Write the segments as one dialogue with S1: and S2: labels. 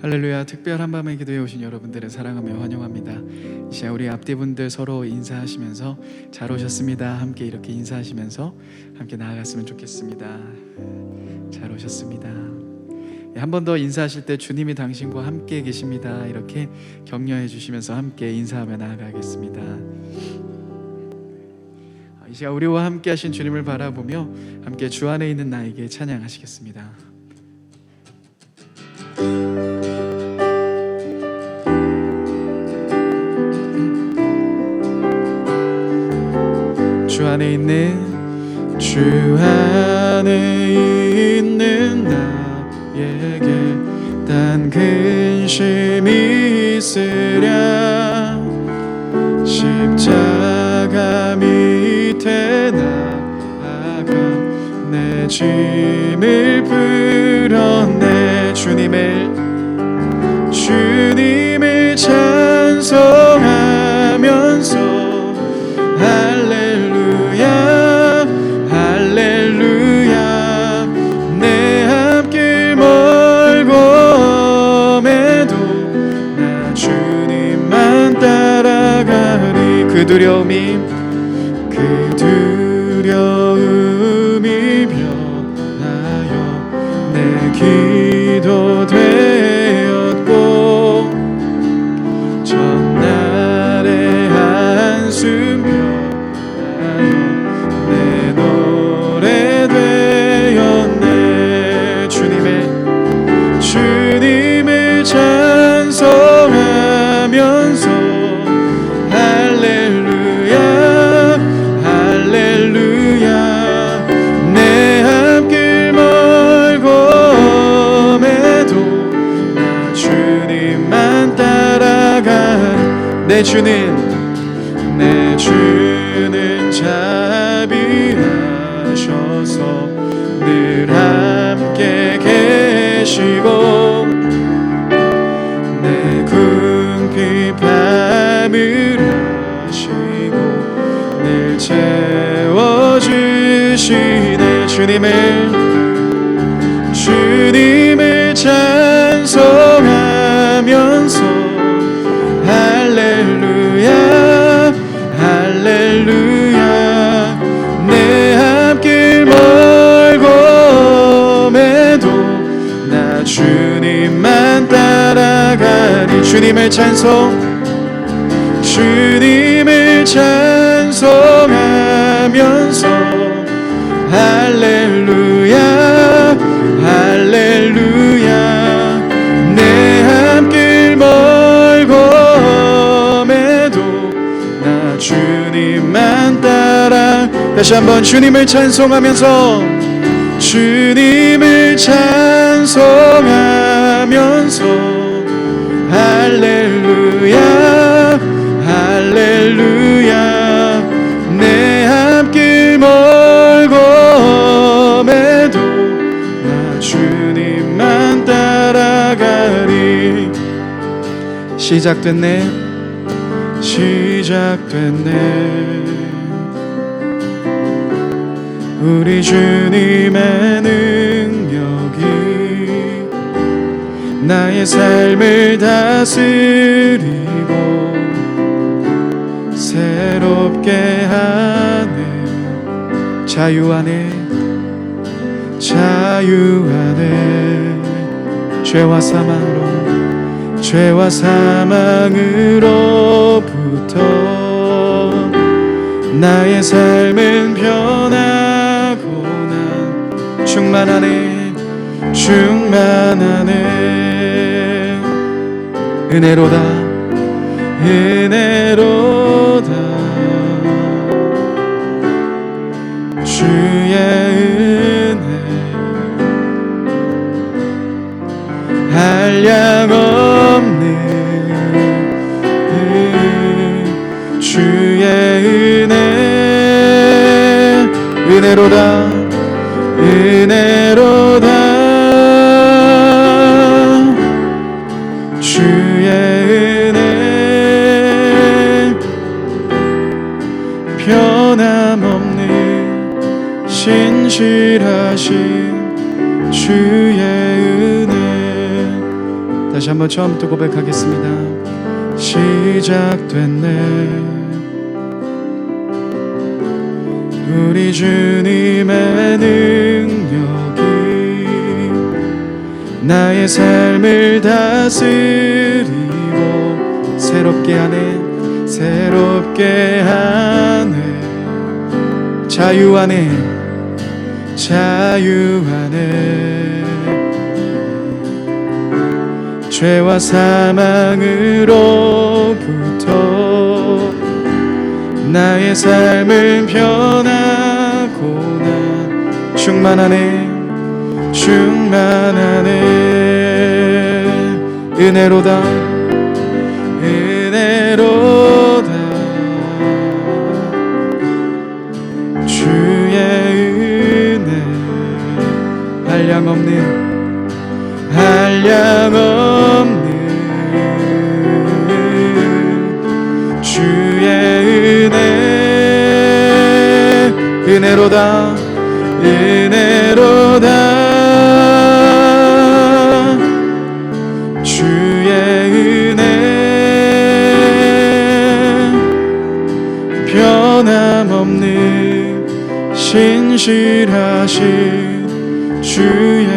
S1: 할렐루야. 특별한 밤의 기도에 오신 여러분들을 사랑하며 환영합니다. 이 시간 우리 앞뒤분들 서로 인사하시면서 잘 오셨습니다. 함께 이렇게 인사하시면서 함께 나아갔으면 좋겠습니다. 잘 오셨습니다. 한 번 더 인사하실 때 주님이 당신과 함께 계십니다. 이렇게 격려해 주시면서 함께 인사하며 나아가겠습니다. 이 시간 우리와 함께 하신 주님을 바라보며 함께 주 안에 있는 나에게 찬양하시겠습니다. 주 안에 있는 나에게 단 근심이 있으랴. 십자가 밑에 나아가 내 짐을 풀어내 주님을 찬송하면서 할렐루야 할렐루야. 내 앞길 멀고매도 나 주님만 따라가리. 그 두려움이 변하여 내 기도 되었고 전날의 한숨 변하여 내 노래 되었네. 주님을 찬송하면서 할렐루야 할렐루야. 내 앞길 멀고매도 나 주님만 따라가. 내 주는 자비하셔서 늘 함께 계시고 내 궁핍함을 아시고 늘 채워주시네. 주님을 찬송하면서 할렐루야 할렐루야. 내 앞길 멀고매도 나 주님만 따라가리. 주님을 찬송하면서 할렐루야 할렐루야. 내 앞길 멀고매도 나 주님만 따라. 다시 한번 주님을 찬송하면서 할렐루야 할렐루야. 내 앞길 멀고매도 나 주님만 따라가리. 시작됐네 우리 주님의 능력이 나의 삶을 다스리고 새롭게 하네. 자유 안에 죄와 사망으로부터 나의 삶은 변하고 난 충만하네. 은혜로다 주의 은혜 한량없는 주의 은혜로다 주의 은혜 변함없는 신실하신 주의 은혜. 다시 한번 처음부터 고백하겠습니다. 시작됐네. 우리 주님의 능력이 나의 삶을 다스리고 새롭게 하네. 자유 안에 죄와 사망으로부터 나의 삶은 변하고 난 충만하네. 은혜로다 주의 은혜 한량없는 주의 은혜로다 주의 은혜 변함없는 신실하신 주의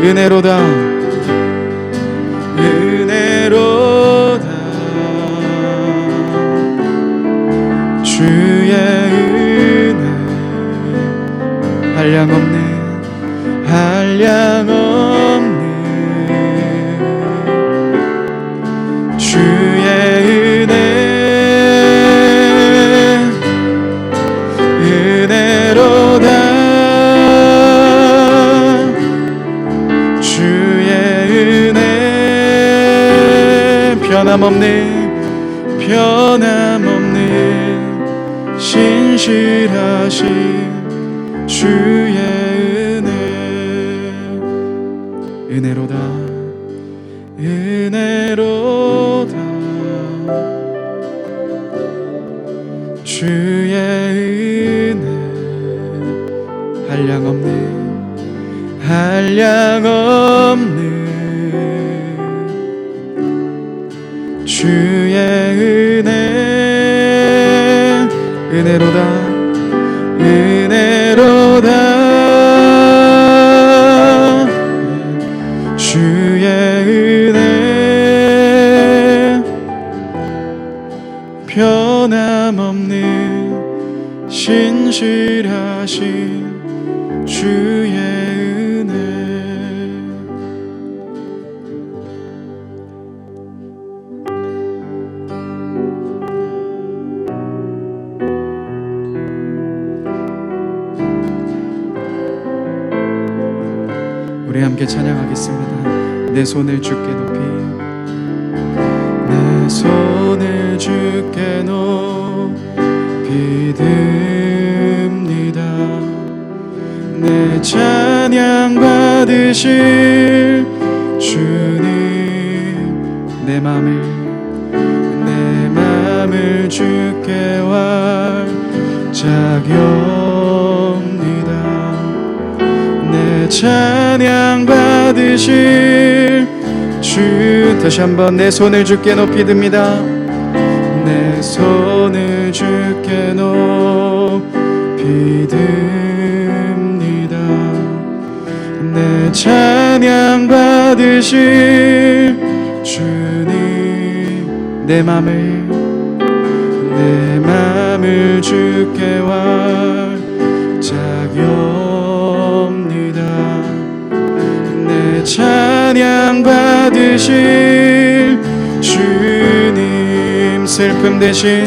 S1: 은혜로다 주의 은혜 한량없는 주의 은혜로다 주의 은혜 변함없는 신실하신 주의 은혜로다 주의 은혜 한량없는 주의 은혜로다 주의 은혜 변함없는 신실하신 주의 은혜. 우리 함께 찬양하겠습니다. 내 손을 주께 높이 듭니다. 내 찬양 받으실 주님 내 맘을 주께 활짝여옵니다. 내 찬양 받으실 주 다시 한번 내 손을 주께 높이 듭니다. 내 손을 주께 높이 듭니다. 내 찬양 받으실 주님 내 맘을 주께 활짝여옵니다. 내 찬양 받으실 주님 슬픔 대신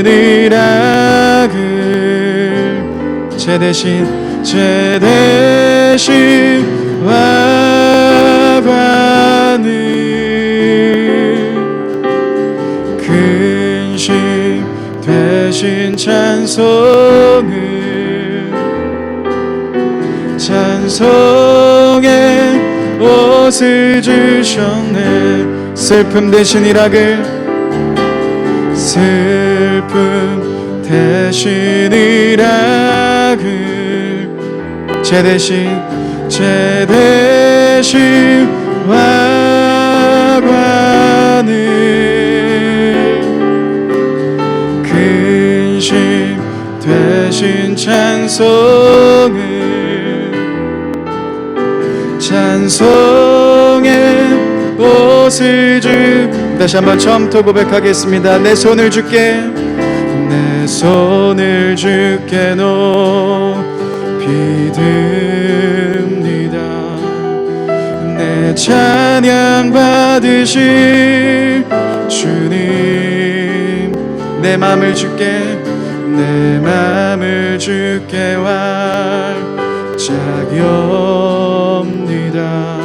S1: 일악을 제 대신 화관을 근심 대신 찬송의 옷을 주셨네. 슬픔 대신 일악을 제 대신 화관을 근심 대신 찬송의 옷을 다시 한번 처음부터 고백하겠습니다. 내 손을 주께 높이 듭니다. 내 찬양 받으실 주님, 내 맘을 주께 활짝엽니다.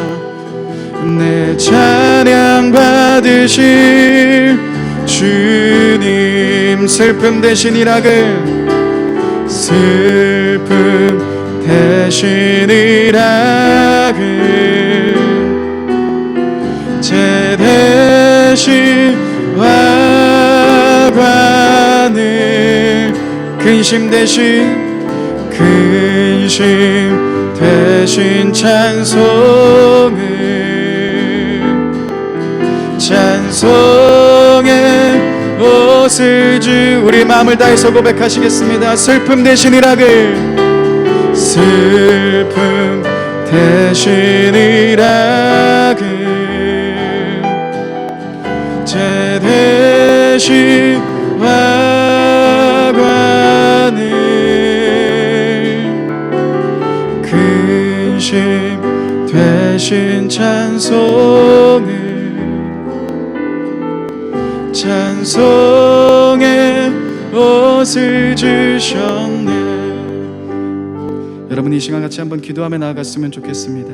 S1: 내 찬양 받으실 주님, 슬픔 대신 일학을 제 대신 화관을 근심 대신 찬송의 옷을 우리 마음을 다해서 고백하시겠습니다. 슬픔 대신 일학을 제 대신 화관을 근심 대신 찬송의 옷을 주셨네. 여러분, 이 시간 같이 한번 기도하며 나아갔으면 좋겠습니다.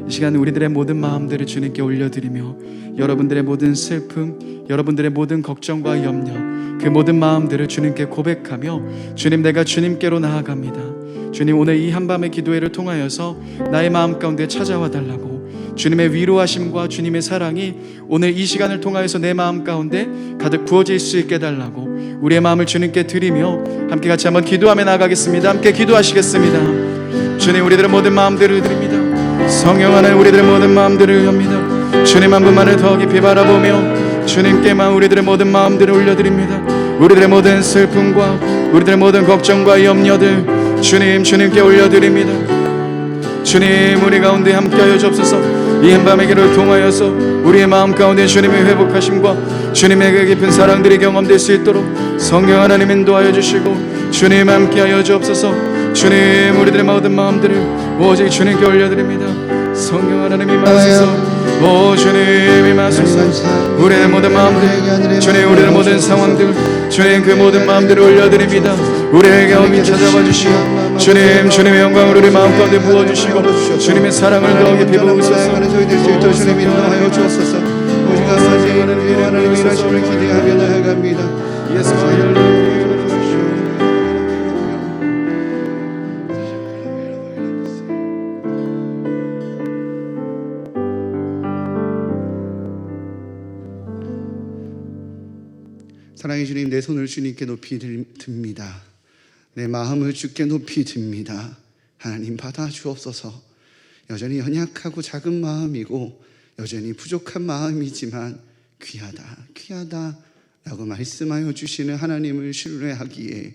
S1: 이 시간 우리들의 모든 마음들을 주님께 올려드리며 여러분들의 모든 슬픔, 여러분들의 모든 걱정과 염려, 그 모든 마음들을 주님께 고백하며 주님, 내가 주님께로 나아갑니다. 주님, 오늘 이 한밤의 기도회를 통하여서 나의 마음 가운데 찾아와 달라고, 주님의 위로하심과 주님의 사랑이 오늘 이 시간을 통하여서 내 마음 가운데 가득 부어질 수 있게 달라고 우리의 마음을 주님께 드리며 함께 같이 한번 기도하며 나가겠습니다. 함께 기도하시겠습니다. 주님, 우리들의 모든 마음들을 드립니다. 성령 안에 우리들의 모든 마음들을 엽니다. 주님 한 분만을 더 깊이 바라보며 주님께만 우리들의 모든 마음들을 올려드립니다. 우리들의 모든 슬픔과 우리들의 모든 걱정과 염려들 주님께 올려드립니다. 주님, 우리 가운데 함께하여 주옵소서. 이 한밤의 길을 통하여서 우리의 마음 가운데 주님의 회복하심과 주님의 그 깊은 사랑들이 경험될 수 있도록 성령 하나님 인도하여 주시고 주님 함께하여 주옵소서. 주님, 우리들의 모든 마음들을 오직 주님께 올려드립니다. 성령 하나님 임하소서. 오 주님 임하소서. 우리의 모든 마음들, 주님, 우리의 모든 상황들, 주님, 그 모든 마음들을 올려드립니다. 우리에게 엄히 찾아와 주시고 주님, 주님의 영광을 우리 마음 가운데 부어주시고 주님의 사랑을 더 깊이 부으소서.
S2: 주님 인도하여 주옵소서. 오직 하나님 일하심을 기대하며 나아갑니다.
S1: 예수
S2: 사랑의 주님, 내 손을 주님께 높이 듭니다. 내 마음을 주께 높이 듭니다. 하나님, 받아 주옵소서. 여전히 연약하고 작은 마음이고 여전히 부족한 마음이지만 귀하다 라고 말씀하여 주시는 하나님을 신뢰하기에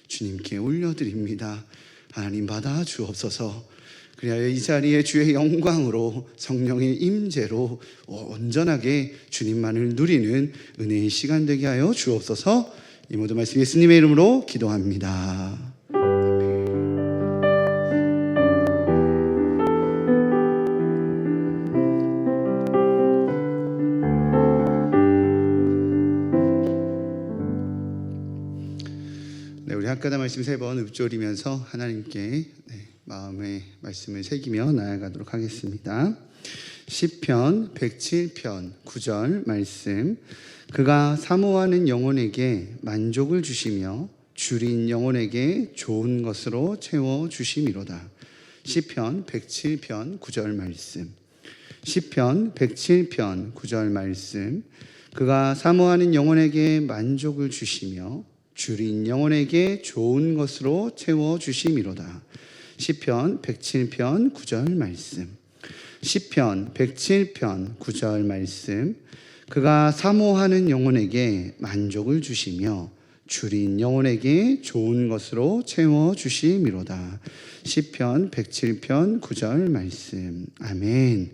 S2: 주님께 올려드립니다. 하나님, 받아 주옵소서. 그리하여 이 자리에 주의 영광으로 성령의 임재로 온전하게 주님만을 누리는 은혜의 시간 되게 하여 주옵소서. 이 모든 말씀 예수님의 이름으로 기도합니다. 네, 우리 학가다 말씀 3번 읊조리면서 하나님께 마음의 말씀을 새기며 나아가도록 하겠습니다. 시편 107편 9절 말씀. 그가 사모하는 영혼에게 만족을 주시며 줄인 영혼에게 좋은 것으로 채워 주심이로다. 시편 107편 9절 말씀. 시편 107편 9절 말씀. 그가 사모하는 영혼에게 만족을 주시며 줄인 영혼에게 좋은 것으로 채워 주심이로다. 시편 107편 9절 말씀. 시편 107편 9절 말씀. 그가 사모하는 영혼에게 만족을 주시며 줄인 영혼에게 좋은 것으로 채워 주심이로다. 시편 107편 9절 말씀. 아멘.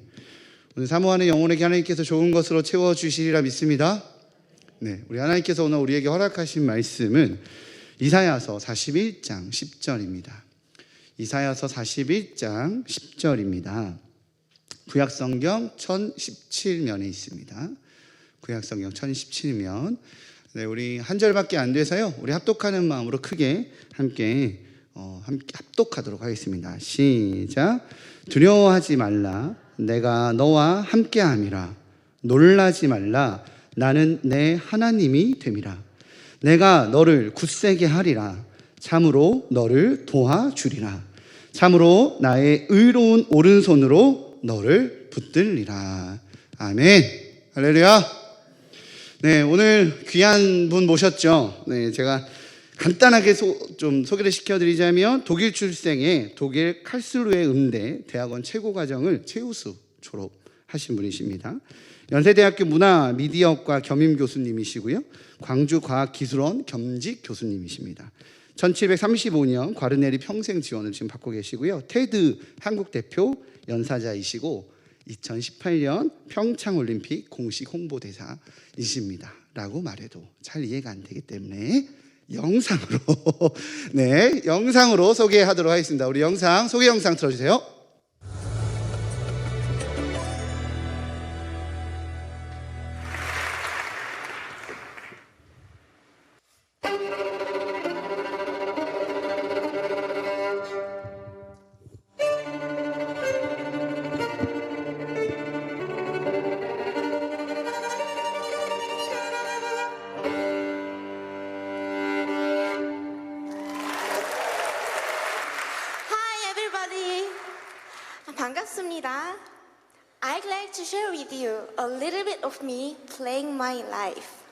S2: 오늘 사모하는 영혼에게 하나님께서 좋은 것으로 채워 주시리라 믿습니다. 네, 우리 하나님께서 오늘 우리에게 허락하신 말씀은 이사야서 41장 10절입니다. 이사야서 41장 10절입니다. 구약성경 1017면에 있습니다. 구약성경 1017면. 네, 우리 한 절밖에 안 돼서요. 우리 합독하는 마음으로 크게 함께 합독하도록 하겠습니다. 시작. 두려워하지 말라. 내가 너와 함께함이라. 놀라지 말라. 나는 내 하나님이 됨이라. 내가 너를 굳세게 하리라. 참으로 너를 도와주리라. 참으로 나의 의로운 오른손으로 너를 붙들리라. 아멘. 할렐루야. 네, 오늘 귀한 분 모셨죠. 네, 제가 간단하게 좀 소개를 시켜드리자면 독일 출생의 독일 칼스루해 음대 대학원 최고 과정을 최우수 졸업하신 분이십니다. 연세대학교 문화 미디어과 겸임 교수님이시고요. 광주과학기술원 겸직 교수님이십니다. 1735년 과르네리 평생 지원을 지금 받고 계시고요. 테드 한국 대표 연사자이시고 2018년 평창올림픽 공식 홍보대사이십니다. 라고 말해도 잘 이해가 안 되기 때문에 영상으로 네, 영상으로 소개하도록 하겠습니다. 우리 영상 소개 영상 틀어주세요.
S3: 반갑습니다. I'd like to share with you a little bit of me playing my life.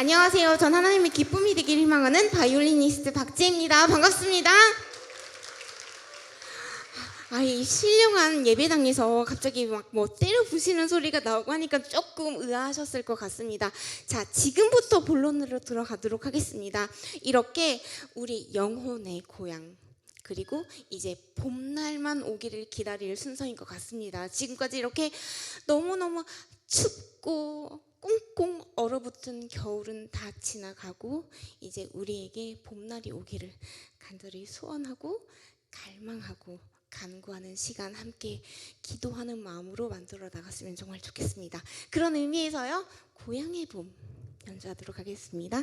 S4: 안녕하세요. 전 하나님의 기쁨이 되길 희망하는 바이올리니스트 박지혜입니다. 반갑습니다. 이 신령한 예배당에서 갑자기 막 뭐 때려 부시는 소리가 나오고 하니까 조금 의아하셨을 것 같습니다. 자, 지금부터 본론으로 들어가도록 하겠습니다. 이렇게 우리 영혼의 고향, 그리고 이제 봄날만 오기를 기다릴 순서인 것 같습니다. 지금까지 이렇게 너무너무 춥고 꽁꽁 얼어붙은 겨울은 다 지나가고 이제 우리에게 봄날이 오기를 간절히 소원하고 갈망하고 간구하는 시간, 함께 기도하는 마음으로 만들어 나갔으면 정말 좋겠습니다. 그런 의미에서요, 고향의 봄 연주하도록 하겠습니다.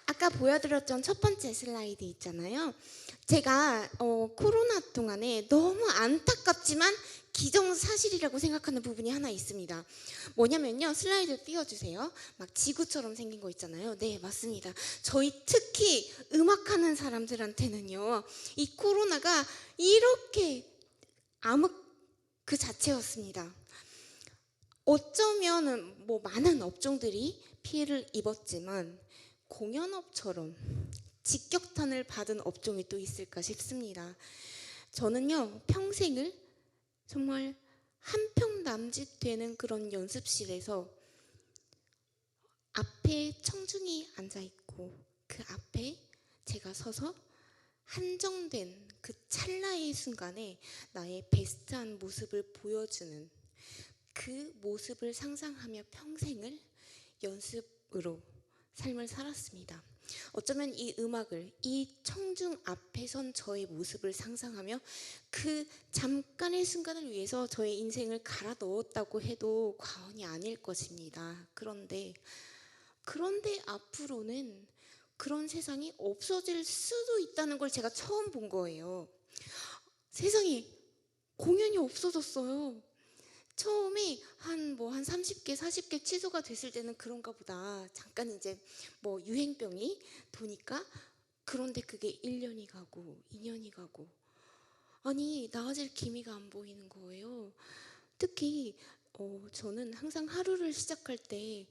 S4: 아까 보여드렸던 첫 번째 슬라이드 있잖아요. 제가 코로나 동안에 너무 안타깝지만 기정사실이라고 생각하는 부분이 하나 있습니다. 뭐냐면요, 슬라이드 띄워주세요. 막 지구처럼 생긴 거 있잖아요. 네, 맞습니다. 저희 특히 음악하는 사람들한테는요, 이 코로나가 이렇게 암흑 그 자체였습니다. 어쩌면 뭐 많은 업종들이 피해를 입었지만 공연업처럼 직격탄을 받은 업종이 또 있을까 싶습니다. 저는요, 평생을 정말 한평 남짓 되는 그런 연습실에서 앞에 청중이 앉아 있고 그 앞에 제가 서서 한정된 그 찰나의 순간에 나의 베스트한 모습을 보여주는 그 모습을 상상하며 평생을 연습으로 삶을 살았습니다. 어쩌면 이 음악을, 이 청중 앞에 선 저의 모습을 상상하며 그 잠깐의 순간을 위해서 저의 인생을 갈아 넣었다고 해도 과언이 아닐 것입니다. 그런데 앞으로는 그런 세상이 없어질 수도 있다는 걸 제가 처음 본 거예요. 세상에 공연이 없어졌어요. 처음에 한 30개, 40개 취소가 됐을 때는 그런가 보다. 잠깐 이제 뭐 유행병이 도니까. 그런데 그게 1년이 가고 2년이 가고. 아니, 나아질 기미가 안 보이는 거예요. 특히 저는 항상 하루를 시작할 때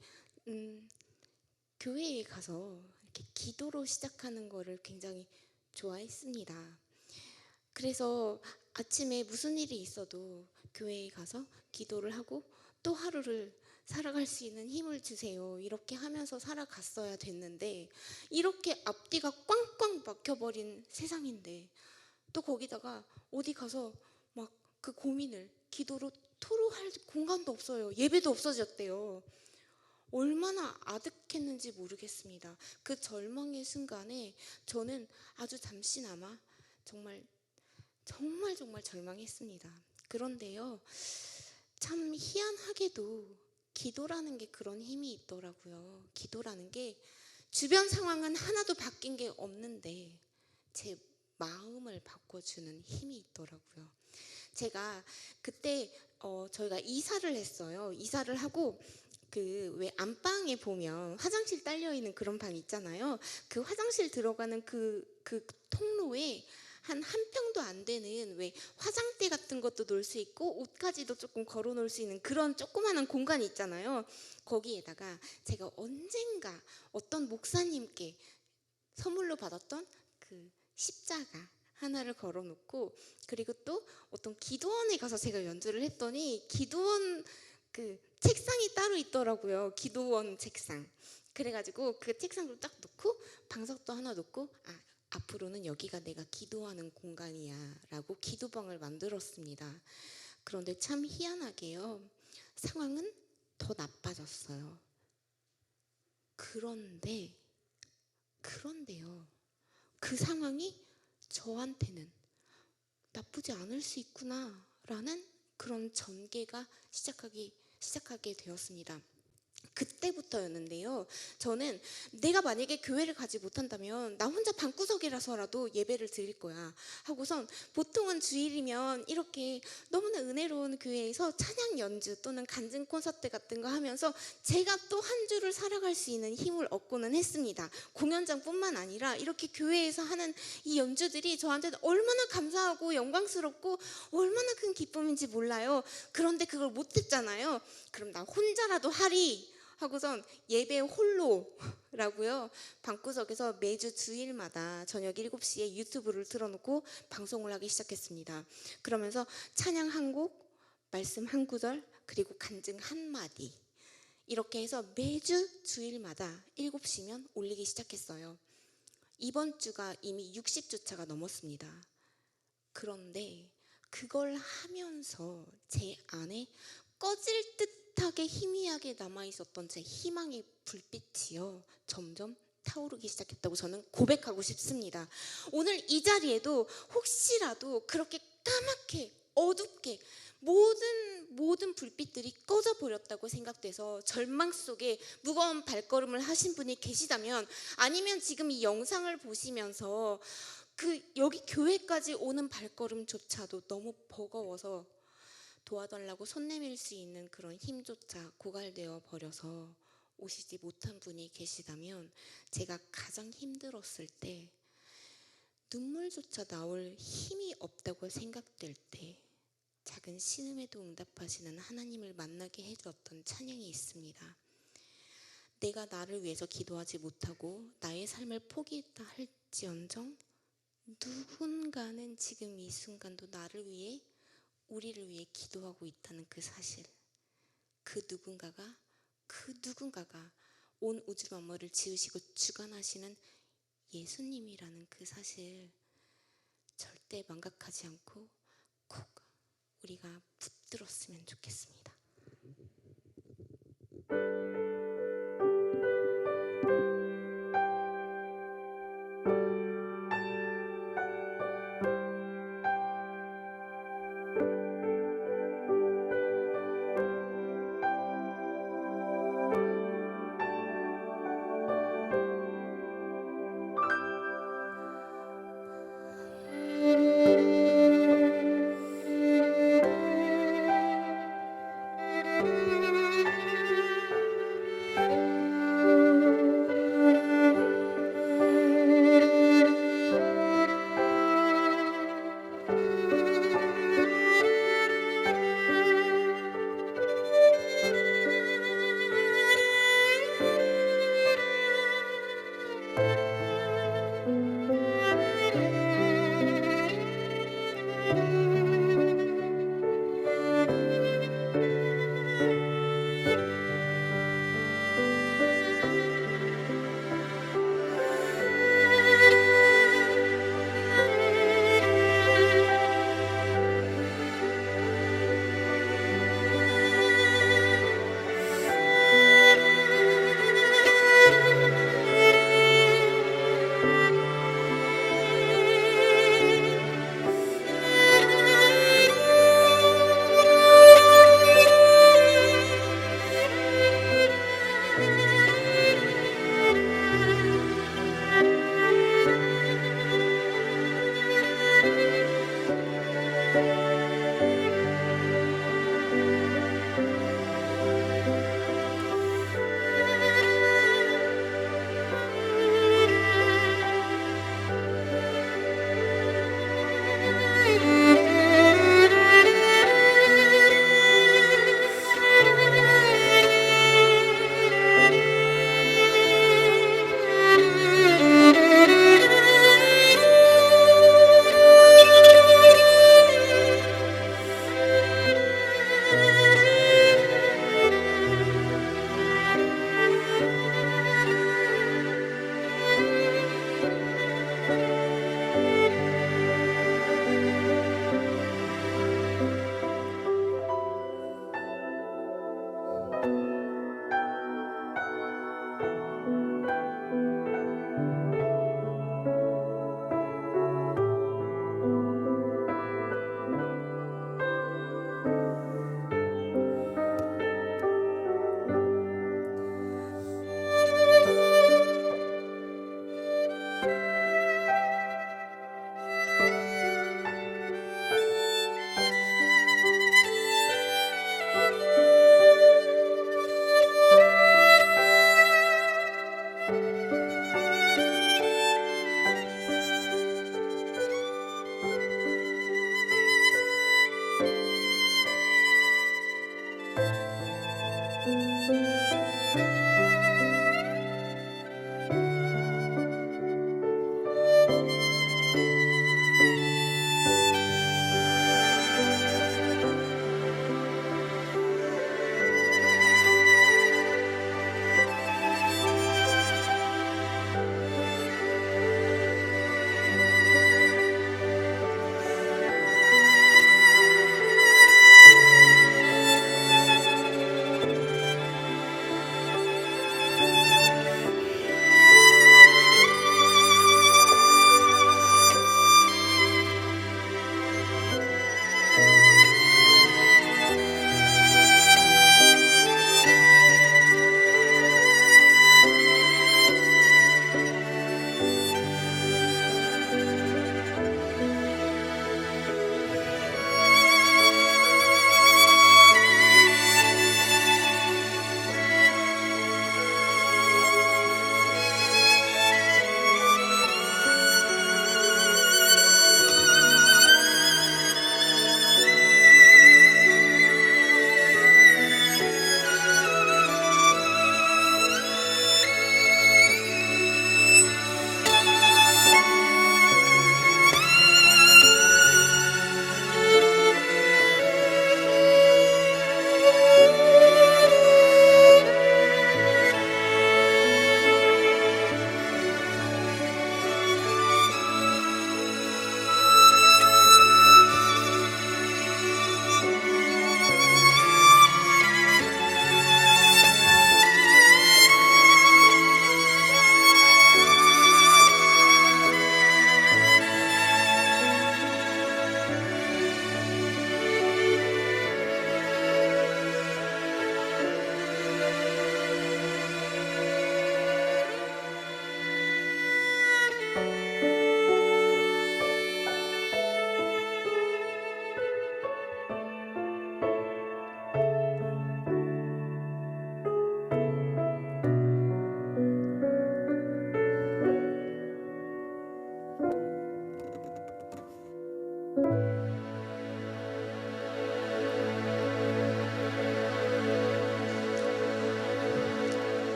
S4: 교회에 가서 이렇게 기도로 시작하는 거를 굉장히 좋아했습니다. 그래서 아침에 무슨 일이 있어도 교회에 가서 기도를 하고 또 하루를 살아갈 수 있는 힘을 주세요. 이렇게 하면서 살아갔어야 됐는데 이렇게 앞뒤가 꽝꽝 막혀버린 세상인데 또 거기다가 어디 가서 막 그 고민을 기도로 토로할 공간도 없어요. 예배도 없어졌대요. 얼마나 아득했는지 모르겠습니다. 그 절망의 순간에 저는 아주 잠시나마 정말 절망했습니다. 그런데요, 참 희한하게도 기도라는 게 그런 힘이 있더라고요. 기도라는 게 주변 상황은 하나도 바뀐 게 없는데 제 마음을 바꿔주는 힘이 있더라고요. 제가 그때 저희가 이사를 했어요. 이사를 하고 그 왜 안방에 보면 화장실 딸려 있는 그런 방 있잖아요. 그 화장실 들어가는 그 통로에 한 평도 안 되는 왜 화장대 같은 것도 놓을 수 있고 옷까지도 조금 걸어 놓을 수 있는 그런 조그마한 공간이 있잖아요. 거기에다가 제가 언젠가 어떤 목사님께 선물로 받았던 그 십자가 하나를 걸어 놓고, 그리고 또 어떤 기도원에 가서 제가 연주를 했더니 기도원 그 책상이 따로 있더라고요. 기도원 책상. 그래가지고 그 책상을 딱 놓고 방석도 하나 놓고 앞으로는 여기가 내가 기도하는 공간이야 라고 기도방을 만들었습니다. 그런데 참 희한하게요, 상황은 더 나빠졌어요. 그런데요, 그 상황이 저한테는 나쁘지 않을 수 있구나 라는 그런 전개가 시작하게 되었습니다. 그때부터였는데요, 저는 내가 만약에 교회를 가지 못한다면 나 혼자 방구석이라서라도 예배를 드릴 거야 하고선 보통은 주일이면 이렇게 너무나 은혜로운 교회에서 찬양 연주 또는 간증 콘서트 같은 거 하면서 제가 또 한 주를 살아갈 수 있는 힘을 얻고는 했습니다. 공연장뿐만 아니라 이렇게 교회에서 하는 이 연주들이 저한테는 얼마나 감사하고 영광스럽고 얼마나 큰 기쁨인지 몰라요. 그런데 그걸 못했잖아요. 그럼 나 혼자라도 하리 하고선 예배 홀로라고요, 방구석에서 매주 주일마다 저녁 7시에 유튜브를 틀어놓고 방송을 하기 시작했습니다. 그러면서 찬양 한 곡, 말씀 한 구절, 그리고 간증 한 마디, 이렇게 해서 매주 주일마다 7시면 올리기 시작했어요. 이번 주가 이미 60주차가 넘었습니다. 그런데 그걸 하면서 제 안에 꺼질 듯하게 희미하게 남아있었던 제 희망의 불빛이요, 점점 타오르기 시작했다고 저는 고백하고 싶습니다. 오늘 이 자리에도 혹시라도 그렇게 까맣게 어둡게 모든 불빛들이 꺼져 버렸다고 생각돼서 절망 속에 무거운 발걸음을 하신 분이 계시다면, 아니면 지금 이 영상을 보시면서 여기 교회까지 오는 발걸음조차도 너무 버거워서 도와달라고 손 내밀 수 있는 그런 힘조차 고갈되어 버려서 오시지 못한 분이 계시다면, 제가 가장 힘들었을 때, 눈물조차 나올 힘이 없다고 생각될 때 작은 신음에도 응답하시는 하나님을 만나게 해주었던 찬양이 있습니다. 내가 나를 위해서 기도하지 못하고 나의 삶을 포기했다 할지언정 누군가는 지금 이 순간도 나를 위해, 우리를 위해 기도하고 있다는 그 사실, 그 누군가가 온 우주 만물을 지으시고 주관하시는 예수님이라는 그 사실 절대 망각하지 않고 꼭 우리가 붙들었으면 좋겠습니다.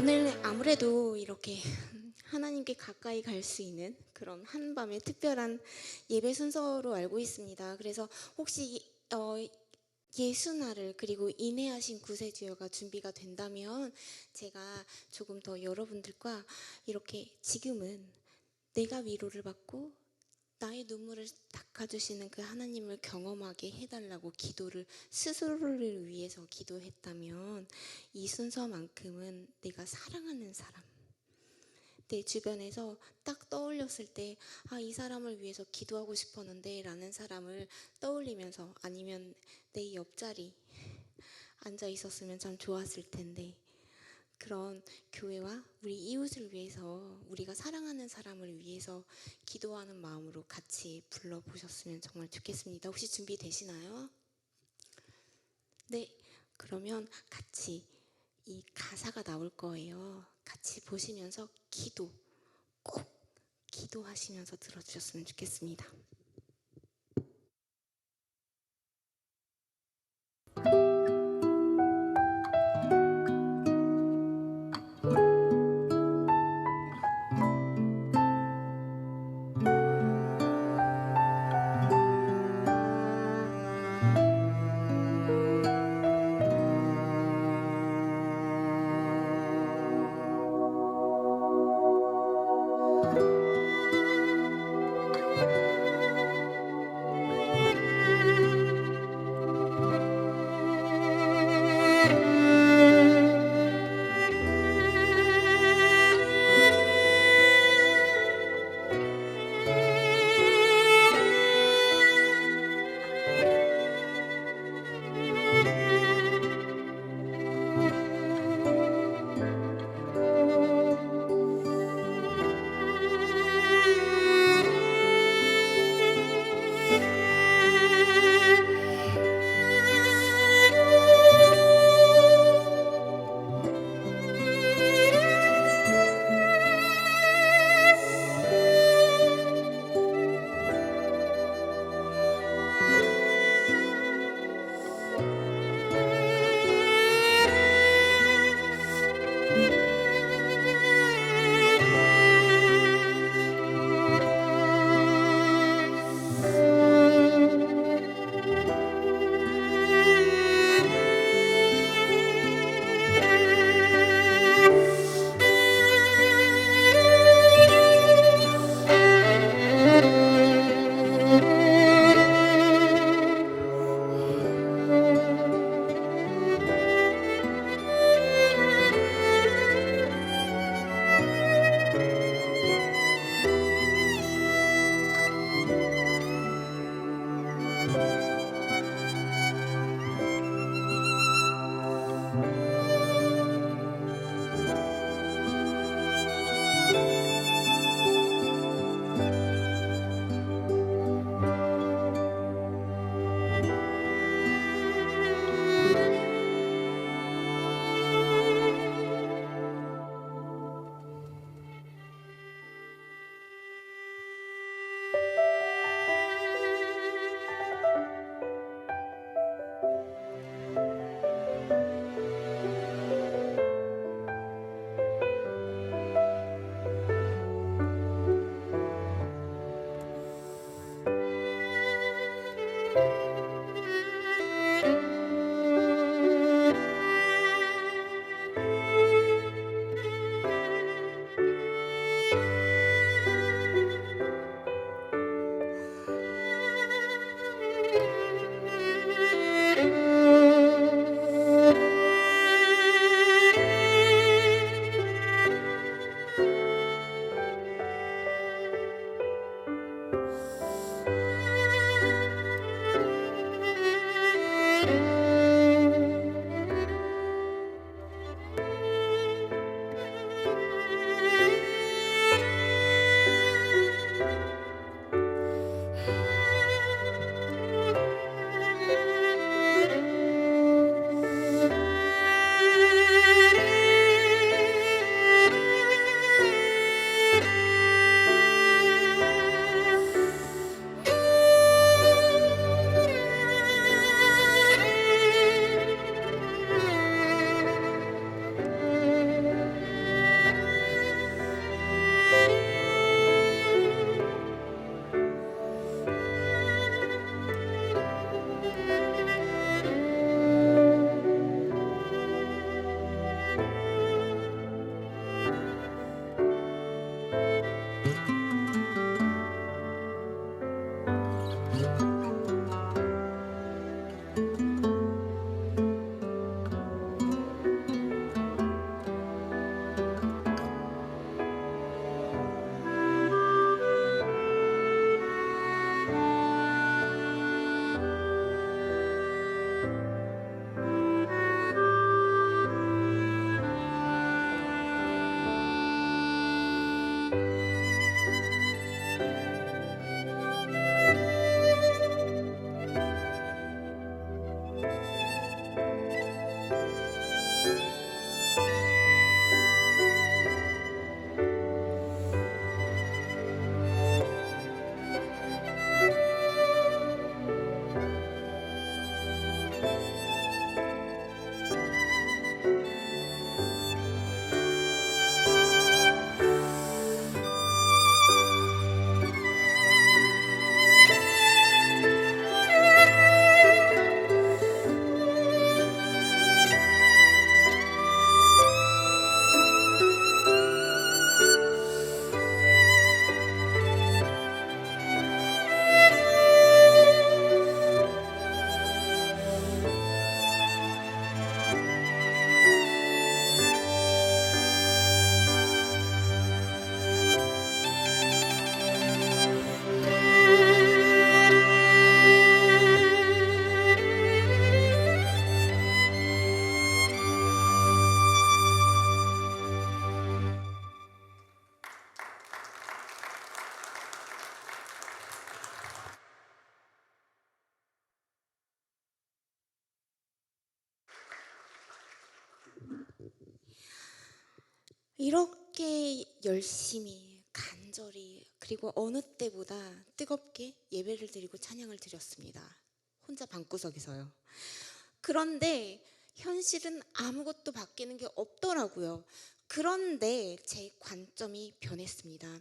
S4: 오늘 아무래도 이렇게 하나님께 가까이 갈 수 있는 그런 한밤의 특별한 예배 순서로 알고 있습니다. 그래서 혹시 예수나를 그리고 인내하신 구세주여가 준비가 된다면 제가 조금 더 여러분들과 이렇게 지금은 내가 위로를 받고 나의 눈물을 닦아주시는 그 하나님을 경험하게 해달라고 기도를 스스로를 위해서 기도했다면 이 순서만큼은 내가 사랑하는 사람, 내 주변에서 딱 떠올렸을 때 이 사람을 위해서 기도하고 싶었는데 라는 사람을 떠올리면서, 아니면 내 옆자리 앉아 있었으면 참 좋았을 텐데, 그런 교회와 우리 이웃을 위해서, 우리가 사랑하는 사람을 위해서 기도하는 마음으로 같이 불러보셨으면 정말 좋겠습니다. 혹시 준비되시나요? 네, 그러면 같이 이 가사가 나올 거예요. 같이 보시면서 꼭 기도하시면서 들어주셨으면 좋겠습니다. 이렇게 열심히 간절히 그리고 어느 때보다 뜨겁게 예배를 드리고 찬양을 드렸습니다. 혼자 방구석에서요. 그런데 현실은 아무것도 바뀌는 게 없더라고요. 그런데 제 관점이 변했습니다.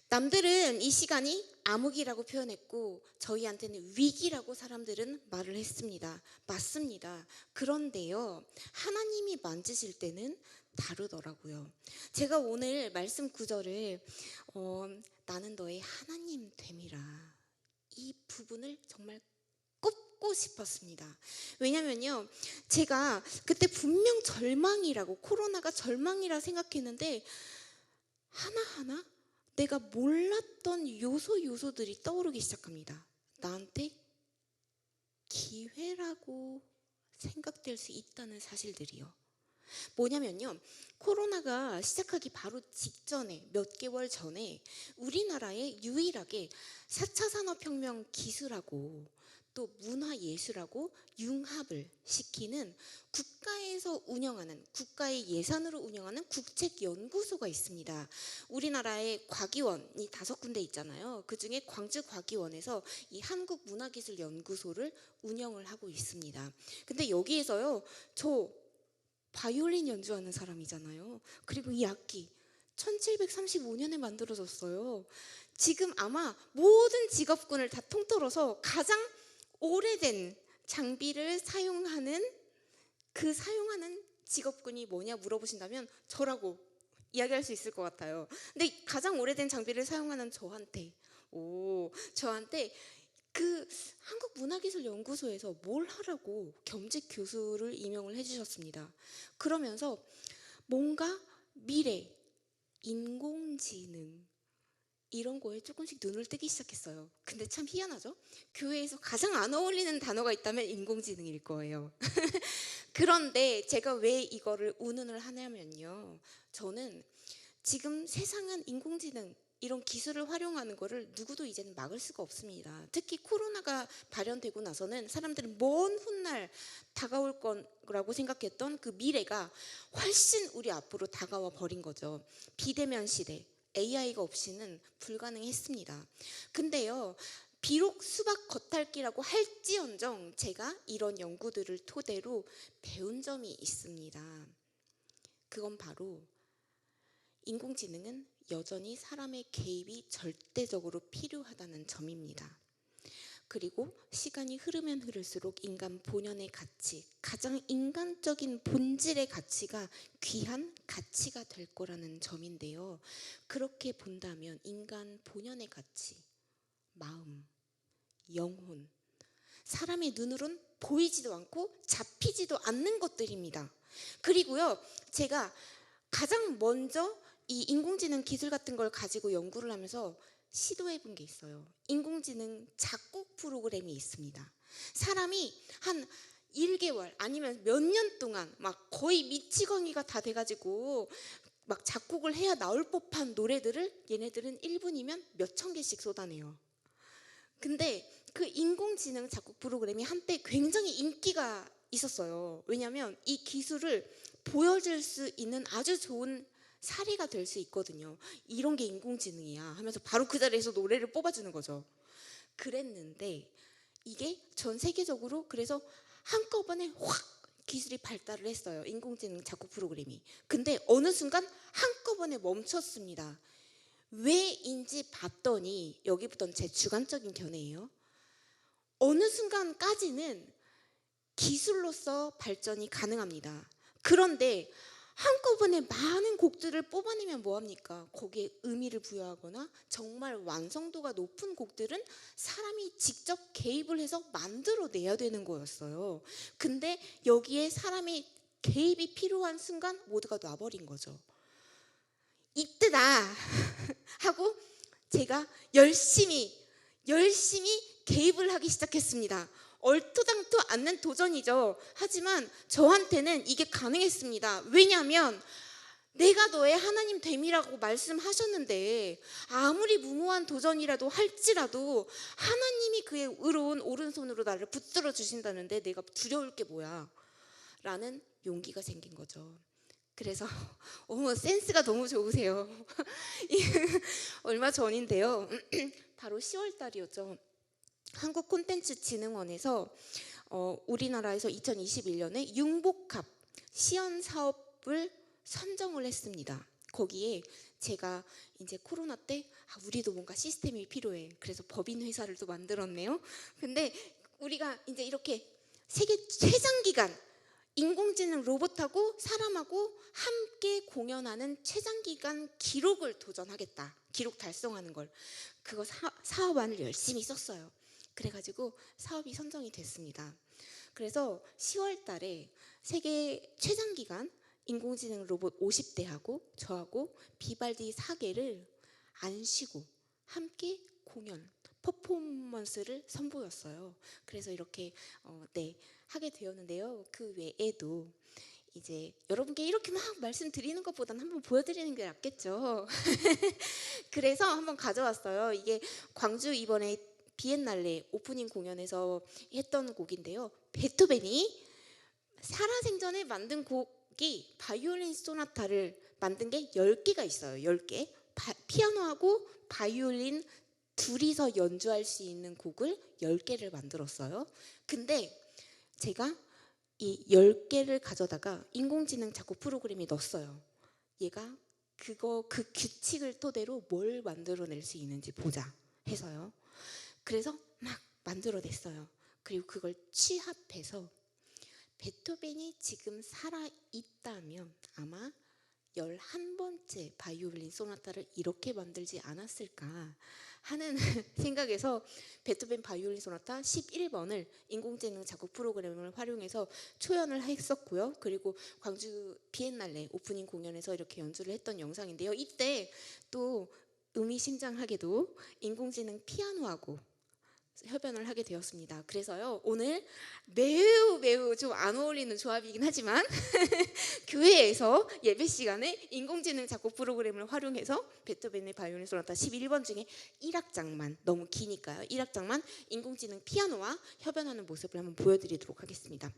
S4: 남들은 이 시간이 암흑이라고 표현했고 저희한테는 위기라고 사람들은 말을 했습니다. 맞습니다. 그런데요, 하나님이 만지실 때는 다르더라고요. 제가 오늘 말씀 구절을 나는 너의 하나님 됨이라, 이 부분을 정말 꼽고 싶었습니다. 왜냐면요, 제가 그때 분명 절망이라고, 코로나가 절망이라 생각했는데 하나하나 내가 몰랐던 요소들이 떠오르기 시작합니다. 나한테 기회라고 생각될 수 있다는 사실들이요. 뭐냐면요, 코로나가 시작하기 바로 직전에, 몇 개월 전에 우리나라에 유일하게 4차 산업혁명 기술하고 또 문화예술하고 융합을 시키는 국가에서 운영하는, 국가의 예산으로 운영하는 국책연구소가 있습니다. 우리나라에 과기원이 5군데 있잖아요. 그중에 광주과기원에서 이 한국문화기술연구소를 운영을 하고 있습니다. 근데 여기에서요, 저 바이올린 연주하는 사람이잖아요. 그리고 이 악기 1735년에 만들어졌어요. 지금 아마 모든 직업군을 다 통틀어서 가장 오래된 장비를 사용하는 직업군이 뭐냐 물어보신다면 저라고 이야기할 수 있을 것 같아요. 근데 가장 오래된 장비를 사용하는 저한테 그 한국문화기술연구소에서 뭘 하라고 겸직 교수를 임명을 해주셨습니다. 그러면서 뭔가 미래, 인공지능 이런 거에 조금씩 눈을 뜨기 시작했어요. 근데 참 희한하죠? 교회에서 가장 안 어울리는 단어가 있다면 인공지능일 거예요. 그런데 제가 왜 이거를 운운을 하냐면요, 저는 지금 세상은 인공지능 이런 기술을 활용하는 거를 누구도 이제는 막을 수가 없습니다. 특히 코로나가 발현되고 나서는 사람들은 먼 훗날 다가올 거라고 생각했던 그 미래가 훨씬 우리 앞으로 다가와 버린 거죠. 비대면 시대, AI가 없이는 불가능했습니다. 근데요, 비록 수박 겉핥기라고 할지언정 제가 이런 연구들을 토대로 배운 점이 있습니다. 그건 바로 인공지능은 여전히 사람의 개입이 절대적으로 필요하다는 점입니다. 그리고 시간이 흐르면 흐를수록 인간 본연의 가치, 가장 인간적인 본질의 가치가 귀한 가치가 될 거라는 점인데요. 그렇게 본다면 인간 본연의 가치, 마음, 영혼, 사람의 눈으로는 보이지도 않고 잡히지도 않는 것들입니다. 그리고요, 제가 가장 먼저 이 인공지능 기술 같은 걸 가지고 연구를 하면서 시도해 본 게 있어요. 인공지능 작곡 프로그램이 있습니다. 사람이 한 1개월 아니면 몇 년 동안 막 거의 미치광이가 다 돼가지고 막 작곡을 해야 나올 법한 노래들을 얘네들은 1분이면 몇천 개씩 쏟아내요. 근데 그 인공지능 작곡 프로그램이 한때 굉장히 인기가 있었어요. 왜냐하면 이 기술을 보여줄 수 있는 아주 좋은 사례가 될 수 있거든요. 이런 게 인공지능이야 하면서 바로 그 자리에서 노래를 뽑아주는 거죠. 그랬는데 이게 전 세계적으로 그래서 한꺼번에 확 기술이 발달을 했어요. 인공지능 작곡 프로그램이. 근데 어느 순간 한꺼번에 멈췄습니다. 왜인지 봤더니, 여기부터는 제 주관적인 견해예요. 어느 순간까지는 기술로서 발전이 가능합니다. 그런데 한꺼번에 많은 곡들을 뽑아내면 뭐합니까? 거기에 의미를 부여하거나 정말 완성도가 높은 곡들은 사람이 직접 개입을 해서 만들어내야 되는 거였어요. 근데 여기에 사람이 개입이 필요한 순간 모두가 놔버린 거죠. 이때다 하고 제가 열심히 개입을 하기 시작했습니다. 얼토당토 않는 도전이죠. 하지만 저한테는 이게 가능했습니다. 왜냐하면 내가 너의 하나님 됨이라고 말씀하셨는데 아무리 무모한 도전이라도 할지라도 하나님이 그의 의로운 오른손으로 나를 붙들어 주신다는데 내가 두려울 게 뭐야? 라는 용기가 생긴 거죠. 그래서 어머 센스가 너무 좋으세요. 얼마 전인데요. 바로 10월 달이었죠. 한국콘텐츠진흥원에서 우리나라에서 2021년에 융복합 시연 사업을 선정을 했습니다. 거기에 제가 이제 코로나 때 우리도 뭔가 시스템이 필요해. 그래서 법인 회사를 또 만들었네요. 근데 우리가 이제 이렇게 세계 최장 기간 인공지능 로봇하고 사람하고 함께 공연하는 최장 기간 기록을 도전하겠다. 기록 달성하는 걸. 그거 사업안을 열심히 썼어요. 그래가지고 사업이 선정이 됐습니다. 그래서 10월 달에 세계 최장 기간 인공지능 로봇 50대하고 저하고 비발디 4개를 안 쉬고 함께 공연, 퍼포먼스를 선보였어요. 그래서 이렇게 하게 되었는데요. 그 외에도 이제 여러분께 이렇게 막 말씀드리는 것보다는 한번 보여드리는 게 낫겠죠. 그래서 한번 가져왔어요. 이게 광주 이번에 비엔날레 오프닝 공연에서 했던 곡인데요. 베토벤이 살아생전에 만든 곡이 바이올린 소나타를 만든 게 10개가 있어요. 10개. 피아노하고 바이올린 둘이서 연주할 수 있는 곡을 10개를 만들었어요. 근데 제가 이 10개를 가져다가 인공지능 작곡 프로그램에 넣었어요. 얘가 그 규칙을 토대로 뭘 만들어낼 수 있는지 보자 해서요. 그래서 막 만들어냈어요. 그리고 그걸 취합해서 베토벤이 지금 살아있다면 아마 11번째 바이올린 소나타를 이렇게 만들지 않았을까 하는 생각에서 베토벤 바이올린 소나타 11번을 인공지능 작곡 프로그램을 활용해서 초연을 했었고요. 그리고 광주 비엔날레 오프닝 공연에서 이렇게 연주를 했던 영상인데요. 이때 또 의미심장하게도 인공지능 피아노하고 협연을 하게 되었습니다. 그래서요 오늘 매우 좀 안 어울리는 조합이긴 하지만 교회에서 예배 시간에 인공지능 작곡 프로그램을 활용해서 베토벤의 바이올린 소나타 11번 중에 1악장만 너무 기니까요. 1악장만 인공지능 피아노와 협연하는 모습을 한번 보여드리도록 하겠습니다.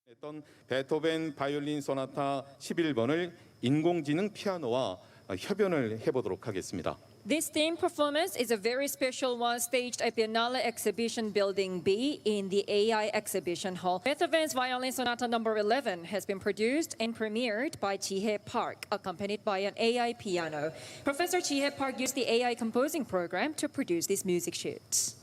S5: 했던 베토벤 바이올린 소나타 11번을 인공지능 피아노와 협연을 해보도록 하겠습니다.
S6: This theme performance is a very special one staged at Biennale Exhibition Building B in the AI Exhibition Hall. Beethoven's Violin Sonata No. 11 has been produced and premiered by Ji-Hae Park, accompanied by an AI piano. Professor Ji-Hae Park used the AI composing program to produce these music sheets.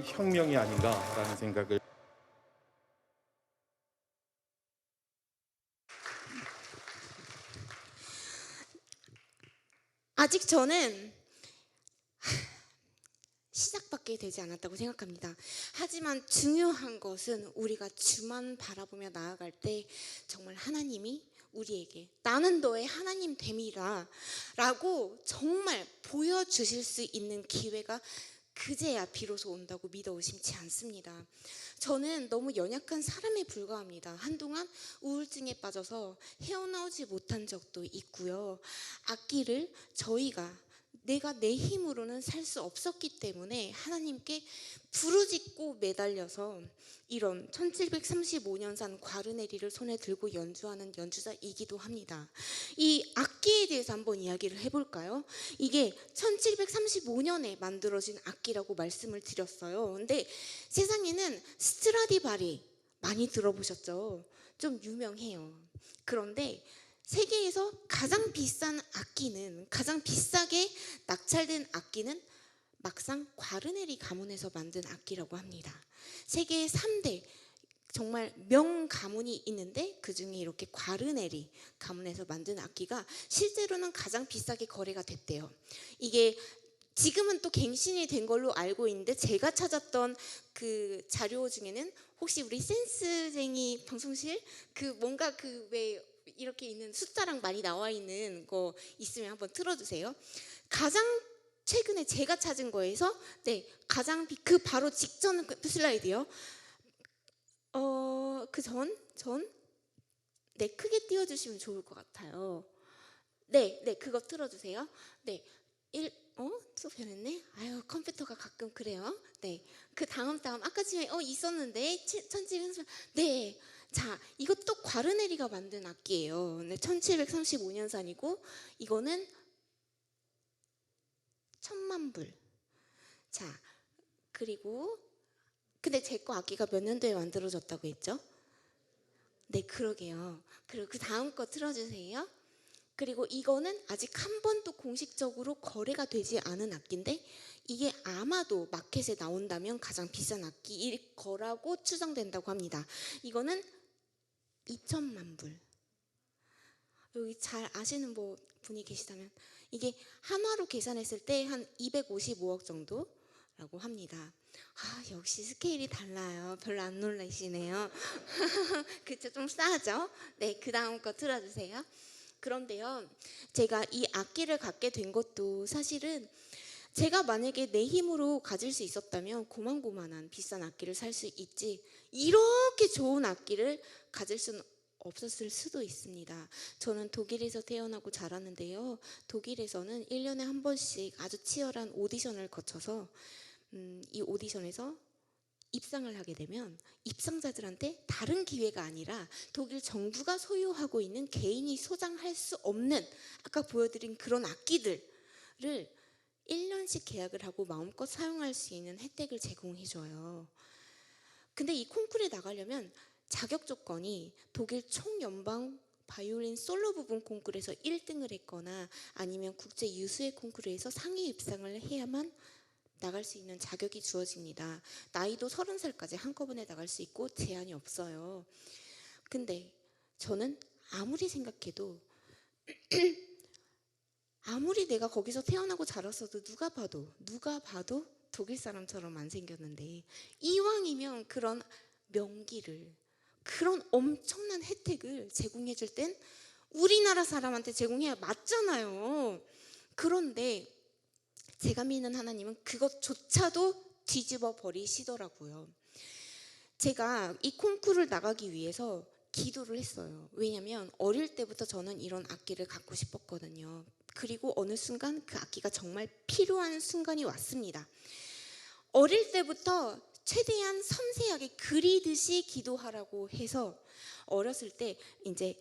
S5: 혁명이 아닌가라는 생각을
S4: 아직 저는 시작밖에 되지 않았다고 생각합니다. 하지만 중요한 것은 우리가 주만 바라보며 나아갈 때 정말 하나님이 우리에게 나는 너의 하나님 됨이라 라고 정말 보여주실 수 있는 기회가 그제야 비로소 온다고 믿어 의심치 않습니다. 저는 너무 연약한 사람에 불과합니다. 한동안 우울증에 빠져서 헤어나오지 못한 적도 있고요. 악기를 내가 내 힘으로는 살 수 없었기 때문에 하나님께 부르짖고 매달려서 이런 1735년산 과르네리를 손에 들고 연주하는 연주자이기도 합니다. 이 악기에 대해서 한번 이야기를 해볼까요? 이게 1735년에 만들어진 악기라고 말씀을 드렸어요. 근데 세상에는 스트라디바리 많이 들어보셨죠? 좀 유명해요. 그런데 세계에서 가장 비싸게 낙찰된 악기는 막상 과르네리 가문에서 만든 악기라고 합니다. 세계에 3대 정말 명가문이 있는데 그중에 이렇게 과르네리 가문에서 만든 악기가 실제로는 가장 비싸게 거래가 됐대요. 이게 지금은 또 갱신이 된 걸로 알고 있는데 제가 찾았던 그 자료 중에는 혹시 우리 센스쟁이 방송실 뭔가 왜 이렇게 있는 숫자랑 많이 나와 있는 거 있으면 한번 틀어주세요. 가장 최근에 제가 찾은 거에서 가장 바로 직전 슬라이드요. 크게 띄워주시면 좋을 것 같아요. 그거 틀어주세요. 또 변했네. 아유, 컴퓨터가 가끔 그래요. 그 다음 아까 전에 있었는데 1730. 자, 이것도 과르네리가 만든 악기예요. 1735년산이고 이거는 1000만 불. 자, 그리고 근데 제 거 악기가 몇 년도에 만들어졌다고 했죠? 그러게요. 그리고 그 다음 거 틀어주세요. 그리고 이거는 아직 한 번도 공식적으로 거래가 되지 않은 악기인데 이게 아마도 마켓에 나온다면 가장 비싼 악기일 거라고 추정된다고 합니다. 이거는 2천만 불. 여기 잘 아시는 분이 계시다면 이게 한화로 계산했을 때 한 255억 정도라고 합니다. 역시 스케일이 달라요. 별로 안 놀라시네요. 그쵸, 좀 싸죠? 그 다음 거 틀어주세요. 그런데요, 제가 이 악기를 갖게 된 것도 사실은 제가 만약에 내 힘으로 가질 수 있었다면 고만고만한 비싼 악기를 살 수 있지 이렇게 좋은 악기를 가질 수는 없었을 수도 있습니다. 저는 독일에서 태어나고 자랐는데요. 독일에서는 1년에 한 번씩 아주 치열한 오디션을 거쳐서 이 오디션에서 입상을 하게 되면 입상자들한테 다른 기회가 아니라 독일 정부가 소유하고 있는 개인이 소장할 수 없는 아까 보여드린 그런 악기들을 1년씩 계약을 하고 마음껏 사용할 수 있는 혜택을 제공해줘요. 근데 이 콩쿠르에 나가려면 자격 조건이 독일 총연방 바이올린 솔로 부분 콩쿠르에서 1등을 했거나 아니면 국제 유수의 콩쿠르에서 상위 입상을 해야만 나갈 수 있는 자격이 주어집니다. 나이도 30살까지 한꺼번에 나갈 수 있고 제한이 없어요. 근데 저는 아무리 생각해도 아무리 내가 거기서 태어나고 자랐어도 누가 봐도 독일 사람처럼 안 생겼는데 이왕이면 그런 명기를 그런 엄청난 혜택을 제공해 줄 땐 우리나라 사람한테 제공해야 맞잖아요. 그런데 제가 믿는 하나님은 그것조차도 뒤집어 버리시더라고요. 제가 이 콩쿠르를 나가기 위해서 기도를 했어요. 왜냐하면 어릴 때부터 저는 이런 악기를 갖고 싶었거든요. 그리고 어느 순간 그 악기가 정말 필요한 순간이 왔습니다. 어릴 때부터 최대한 섬세하게 그리듯이 기도하라고 해서 어렸을 때 이제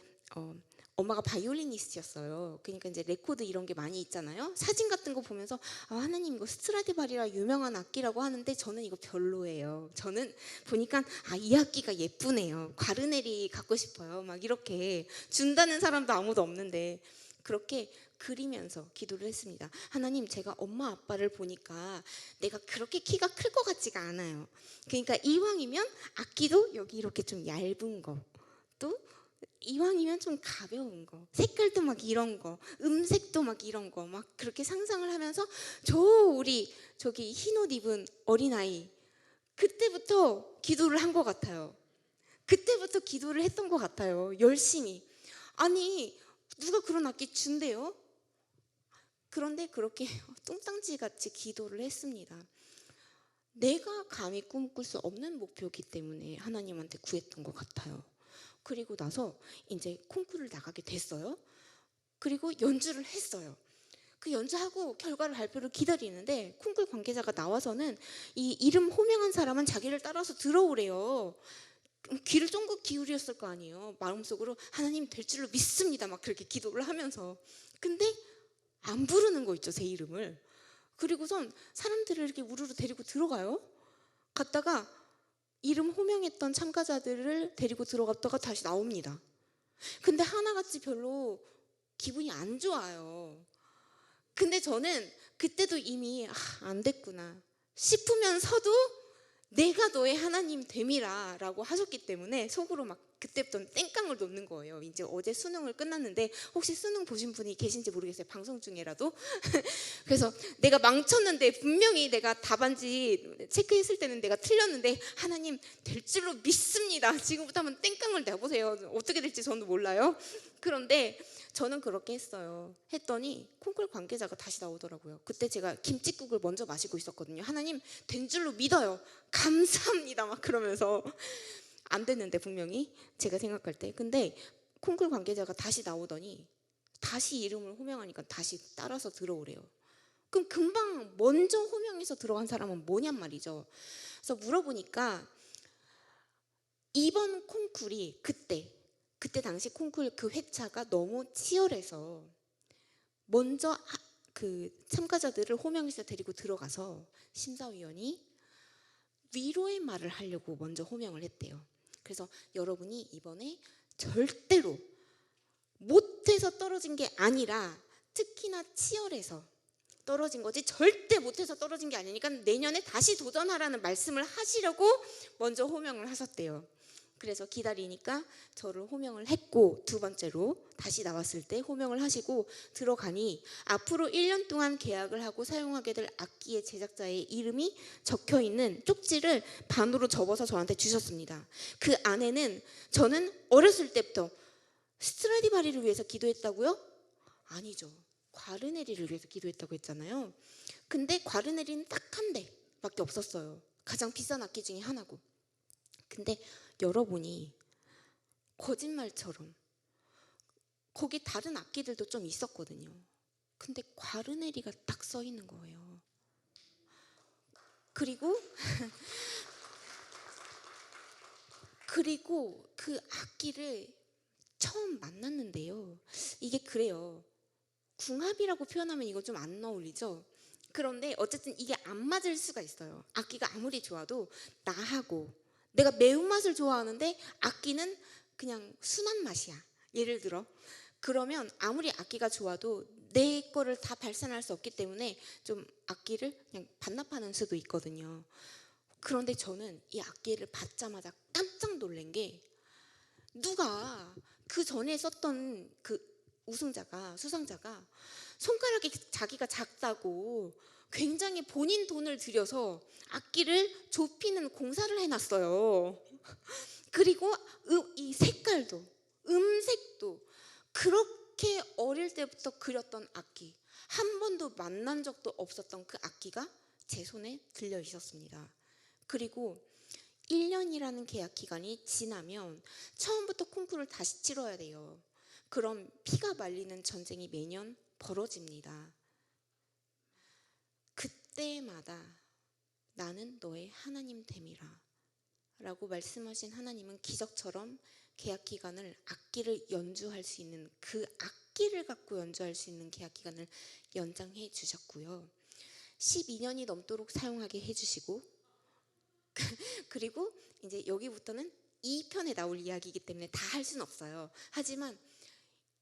S4: 엄마가 바이올리니스트였어요. 그러니까 이제 레코드 이런 게 많이 있잖아요. 사진 같은 거 보면서 하나님 이거 스트라디바리라 유명한 악기라고 하는데 저는 이거 별로예요. 저는 보니까 이 악기가 예쁘네요. 과르네리 갖고 싶어요. 막 이렇게 준다는 사람도 아무도 없는데 그렇게 그리면서 기도를 했습니다. 하나님, 제가 엄마 아빠를 보니까 내가 그렇게 키가 클 것 같지가 않아요. 그러니까 이왕이면 악기도 여기 이렇게 좀 얇은 거, 또 이왕이면 좀 가벼운 거, 색깔도 막 이런 거, 음색도 막 이런 거 막 그렇게 상상을 하면서 우리 저기 흰 옷 입은 어린아이, 그때부터 기도를 한 것 같아요. 그때부터 기도를 했던 것 같아요. 열심히. 아니, 누가 그런 악기 준대요? 그런데 그렇게 뚱땅지 같이 기도를 했습니다. 내가 감히 꿈꿀 수 없는 목표이기 때문에 하나님한테 구했던 것 같아요. 그리고 나서 이제 콩쿠르를 나가게 됐어요. 그리고 연주를 했어요. 그 연주하고 결과를 발표를 기다리는데 콩쿠르 관계자가 나와서는 이 이름 호명한 사람은 자기를 따라서 들어오래요. 귀를 쫑긋 기울였을 거 아니에요. 마음속으로 하나님 될 줄로 믿습니다 막 그렇게 기도를 하면서. 근데 안 부르는 거 있죠, 제 이름을. 그리고선 사람들을 이렇게 우르르 데리고 들어가요. 갔다가 이름 호명했던 참가자들을 데리고 들어갔다가 다시 나옵니다. 근데 하나같이 별로 기분이 안 좋아요. 근데 저는 그때도 이미 안 됐구나 싶으면서도 내가 너의 하나님 됨이라 라고 하셨기 때문에 속으로 막 그때부터 땡깡을 놓는 거예요. 이제 어제 수능을 끝났는데 혹시 수능 보신 분이 계신지 모르겠어요. 방송 중에라도. 그래서 내가 망쳤는데 분명히 내가 답안지 체크했을 때는 내가 틀렸는데 하나님 될 줄로 믿습니다. 지금부터 한번 땡깡을 내보세요. 어떻게 될지 저는 몰라요. 그런데 저는 그렇게 했어요. 했더니 콩쿨 관계자가 다시 나오더라고요. 그때 제가 김칫국을 먼저 마시고 있었거든요. 하나님 된 줄로 믿어요. 감사합니다. 막 그러면서 안 됐는데 분명히 제가 생각할 때. 근데 콩쿨 관계자가 다시 나오더니 다시 이름을 호명하니까 다시 따라서 들어오래요. 그럼 금방 먼저 호명해서 들어간 사람은 뭐냔 말이죠. 그래서 물어보니까 이번 콩쿨이 그때 당시 콩쿨 그 회차가 너무 치열해서 먼저 그 참가자들을 호명해서 데리고 들어가서 심사위원이 위로의 말을 하려고 먼저 호명을 했대요. 그래서 여러분이 이번에 절대로 못해서 떨어진 게 아니라 특히나 치열해서 떨어진 거지 절대 못해서 떨어진 게 아니니까 내년에 다시 도전하라는 말씀을 하시려고 먼저 호명을 하셨대요. 그래서 기다리니까 저를 호명을 했고 두 번째로 다시 나왔을 때 호명을 하시고 들어가니 앞으로 1년 동안 계약을 하고 사용하게 될 악기의 제작자의 이름이 적혀있는 쪽지를 반으로 접어서 저한테 주셨습니다. 그 안에는 저는 어렸을 때부터 스트라디바리를 위해서 기도했다고요? 아니죠. 과르네리를 위해서 기도했다고 했잖아요. 근데 과르네리는 딱 한 대밖에 없었어요. 가장 비싼 악기 중에 하나고. 근데 여러분이 거짓말처럼 거기 다른 악기들도 좀 있었거든요. 근데 과르네리가 딱 써 있는 거예요. 그리고 그 악기를 처음 만났는데요. 이게 그래요. 궁합이라고 표현하면 이거 좀 안 어울리죠? 그런데 어쨌든 이게 안 맞을 수가 있어요. 악기가 아무리 좋아도 나하고 내가 매운맛을 좋아하는데 악기는 그냥 순한 맛이야. 예를 들어 그러면 아무리 악기가 좋아도 내 거를 다 발산할 수 없기 때문에 좀 악기를 그냥 반납하는 수도 있거든요. 그런데 저는 이 악기를 받자마자 깜짝 놀란 게 누가 그 전에 썼던 그 수상자가 손가락이 자기가 작다고 굉장히 본인 돈을 들여서 악기를 좁히는 공사를 해놨어요. 그리고 이 색깔도 음색도 그렇게 어릴 때부터 그렸던 악기, 한 번도 만난 적도 없었던 그 악기가 제 손에 들려 있었습니다. 그리고 1년이라는 계약 기간이 지나면 처음부터 콩쿠르를 다시 치러야 돼요. 그럼 피가 말리는 전쟁이 매년 벌어집니다. 그때마다 나는 너의 하나님 됨이라 라고 말씀하신 하나님은 기적처럼 계약 기간을 악기를 연주할 수 있는 그 악기를 갖고 연주할 수 있는 계약 기간을 연장해 주셨고요. 12년이 넘도록 사용하게 해주시고 그리고 이제 여기부터는 2편에 나올 이야기이기 때문에 다 할 수는 없어요. 하지만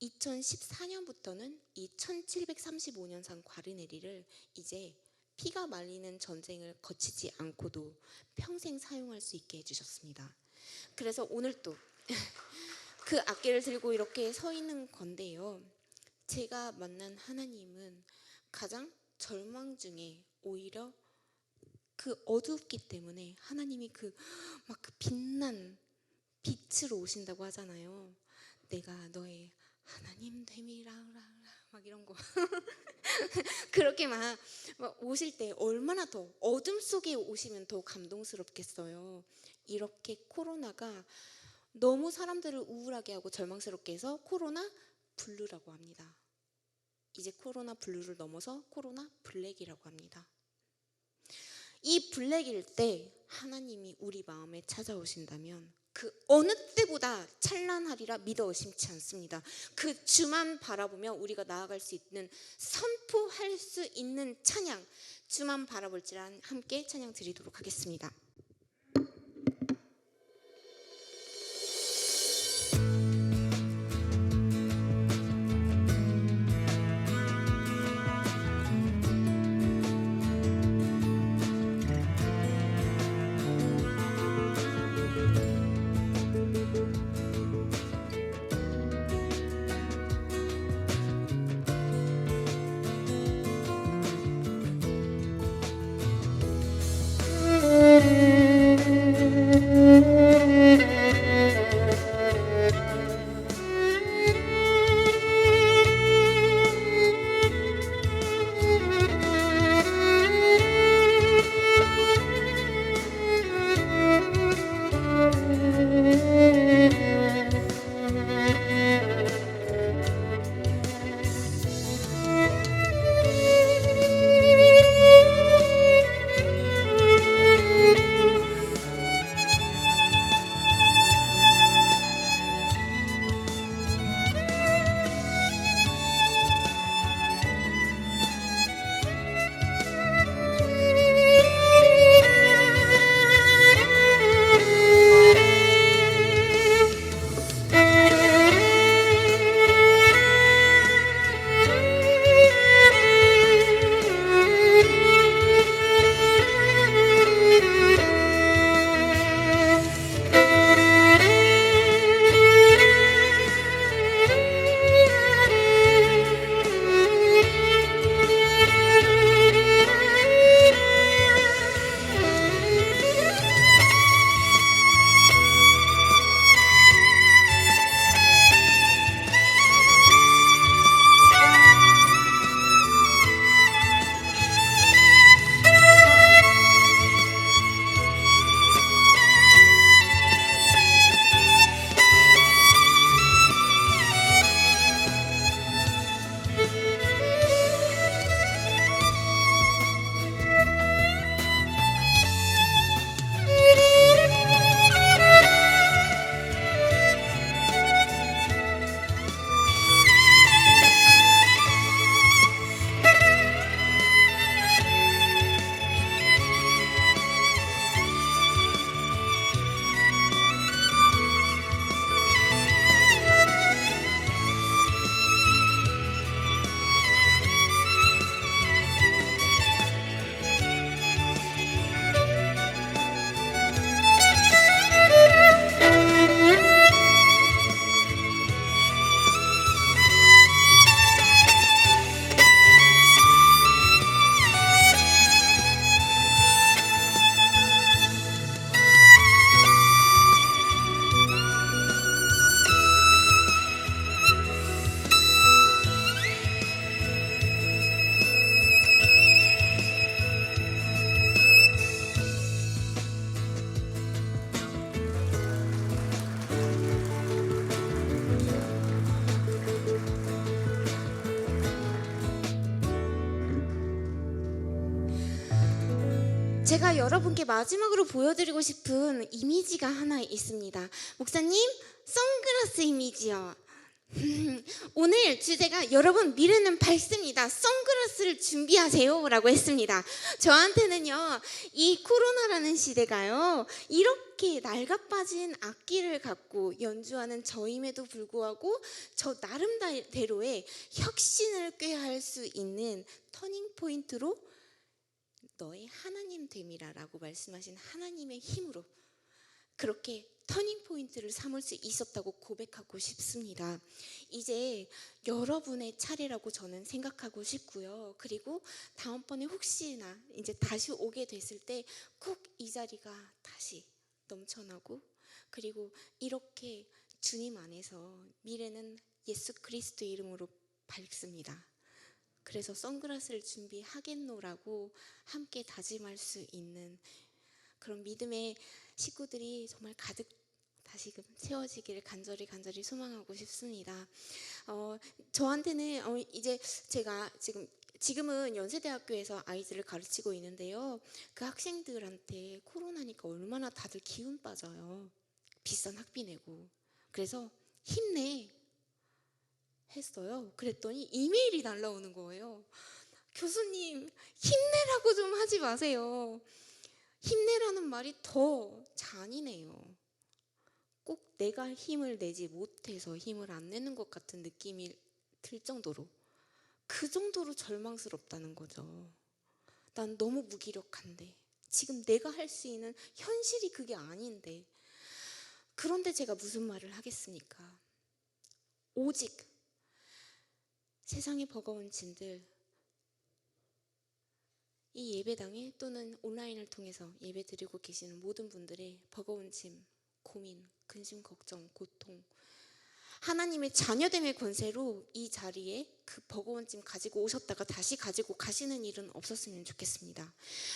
S4: 2014년부터는 이 1735년산 과르네리를 이제 피가 말리는 전쟁을 거치지 않고도 평생 사용할 수 있게 해주셨습니다. 그래서 오늘 또 그 악기를 들고 이렇게 서 있는 건데요. 제가 만난 하나님은 가장 절망 중에 오히려 그 어둡기 때문에 하나님이 그 빛난 빛으로 오신다고 하잖아요. 내가 너의 하나님 됨이라 막 이런 거 그렇게 막 오실 때 얼마나 더 어둠 속에 오시면 더 감동스럽겠어요. 이렇게 코로나가 너무 사람들을 우울하게 하고 절망스럽게 해서 코로나 블루라고 합니다. 이제 코로나 블루를 넘어서 코로나 블랙이라고 합니다. 이 블랙일 때 하나님이 우리 마음에 찾아오신다면 그 어느 때보다 찬란하리라 믿어 의심치 않습니다. 그 주만 바라보며 우리가 나아갈 수 있는, 선포할 수 있는 찬양, 주만 바라볼지라 함께 찬양 드리도록 하겠습니다. 제가 여러분께 마지막으로 보여드리고 싶은 이미지가 하나 있습니다. 목사님, 선글라스 이미지요. 오늘 주제가 여러분 미래는 밝습니다. 선글라스를 준비하세요라고 했습니다. 저한테는요 이 코로나라는 시대가요 이렇게 낡아빠진 악기를 갖고 연주하는 저임에도 불구하고 저 나름대로의 혁신을 꾀할 수 있는 터닝 포인트로 너의 하나님 됨이라라고 말씀하신 하나님의 힘으로 그렇게 터닝 포인트를 삼을 수 있었다고 고백하고 싶습니다. 이제 여러분의 차례라고 저는 생각하고 싶고요. 그리고 다음번에 혹시나 이제 다시 오게 됐을 때 꼭 이 자리가 다시 넘쳐나고 그리고 이렇게 주님 안에서 미래는 예수 그리스도의 이름으로 밝습니다. 그래서 선글라스를 준비하겠노라고 함께 다짐할 수 있는 그런 믿음의 식구들이 정말 가득 다시금 채워지기를 간절히 소망하고 싶습니다. 저한테는 이제 제가 지금은 연세대학교에서 아이들을 가르치고 있는데요. 그 학생들한테 코로나니까 얼마나 다들 기운 빠져요. 비싼 학비 내고. 그래서 힘내 했어요. 그랬더니 이메일이 날라오는 거예요. 교수님 힘내라고 좀 하지 마세요. 힘내라는 말이 더 잔인해요. 꼭 내가 힘을 내지 못해서 힘을 안 내는 것 같은 느낌이 들 정도로 그 정도로 절망스럽다는 거죠. 난 너무 무기력한데 지금 내가 할 수 있는 현실이 그게 아닌데 그런데 제가 무슨 말을 하겠습니까? 오직 세상의 버거운 짐들 이 예배당에 또는 온라인을 통해서 예배드리고 계시는 모든 분들의 버거운 짐, 고민, 근심, 걱정, 고통 하나님의 자녀됨의 권세로 이 자리에 그 버거운 짐 가지고 오셨다가 다시 가지고 가시는 일은 없었으면 좋겠습니다.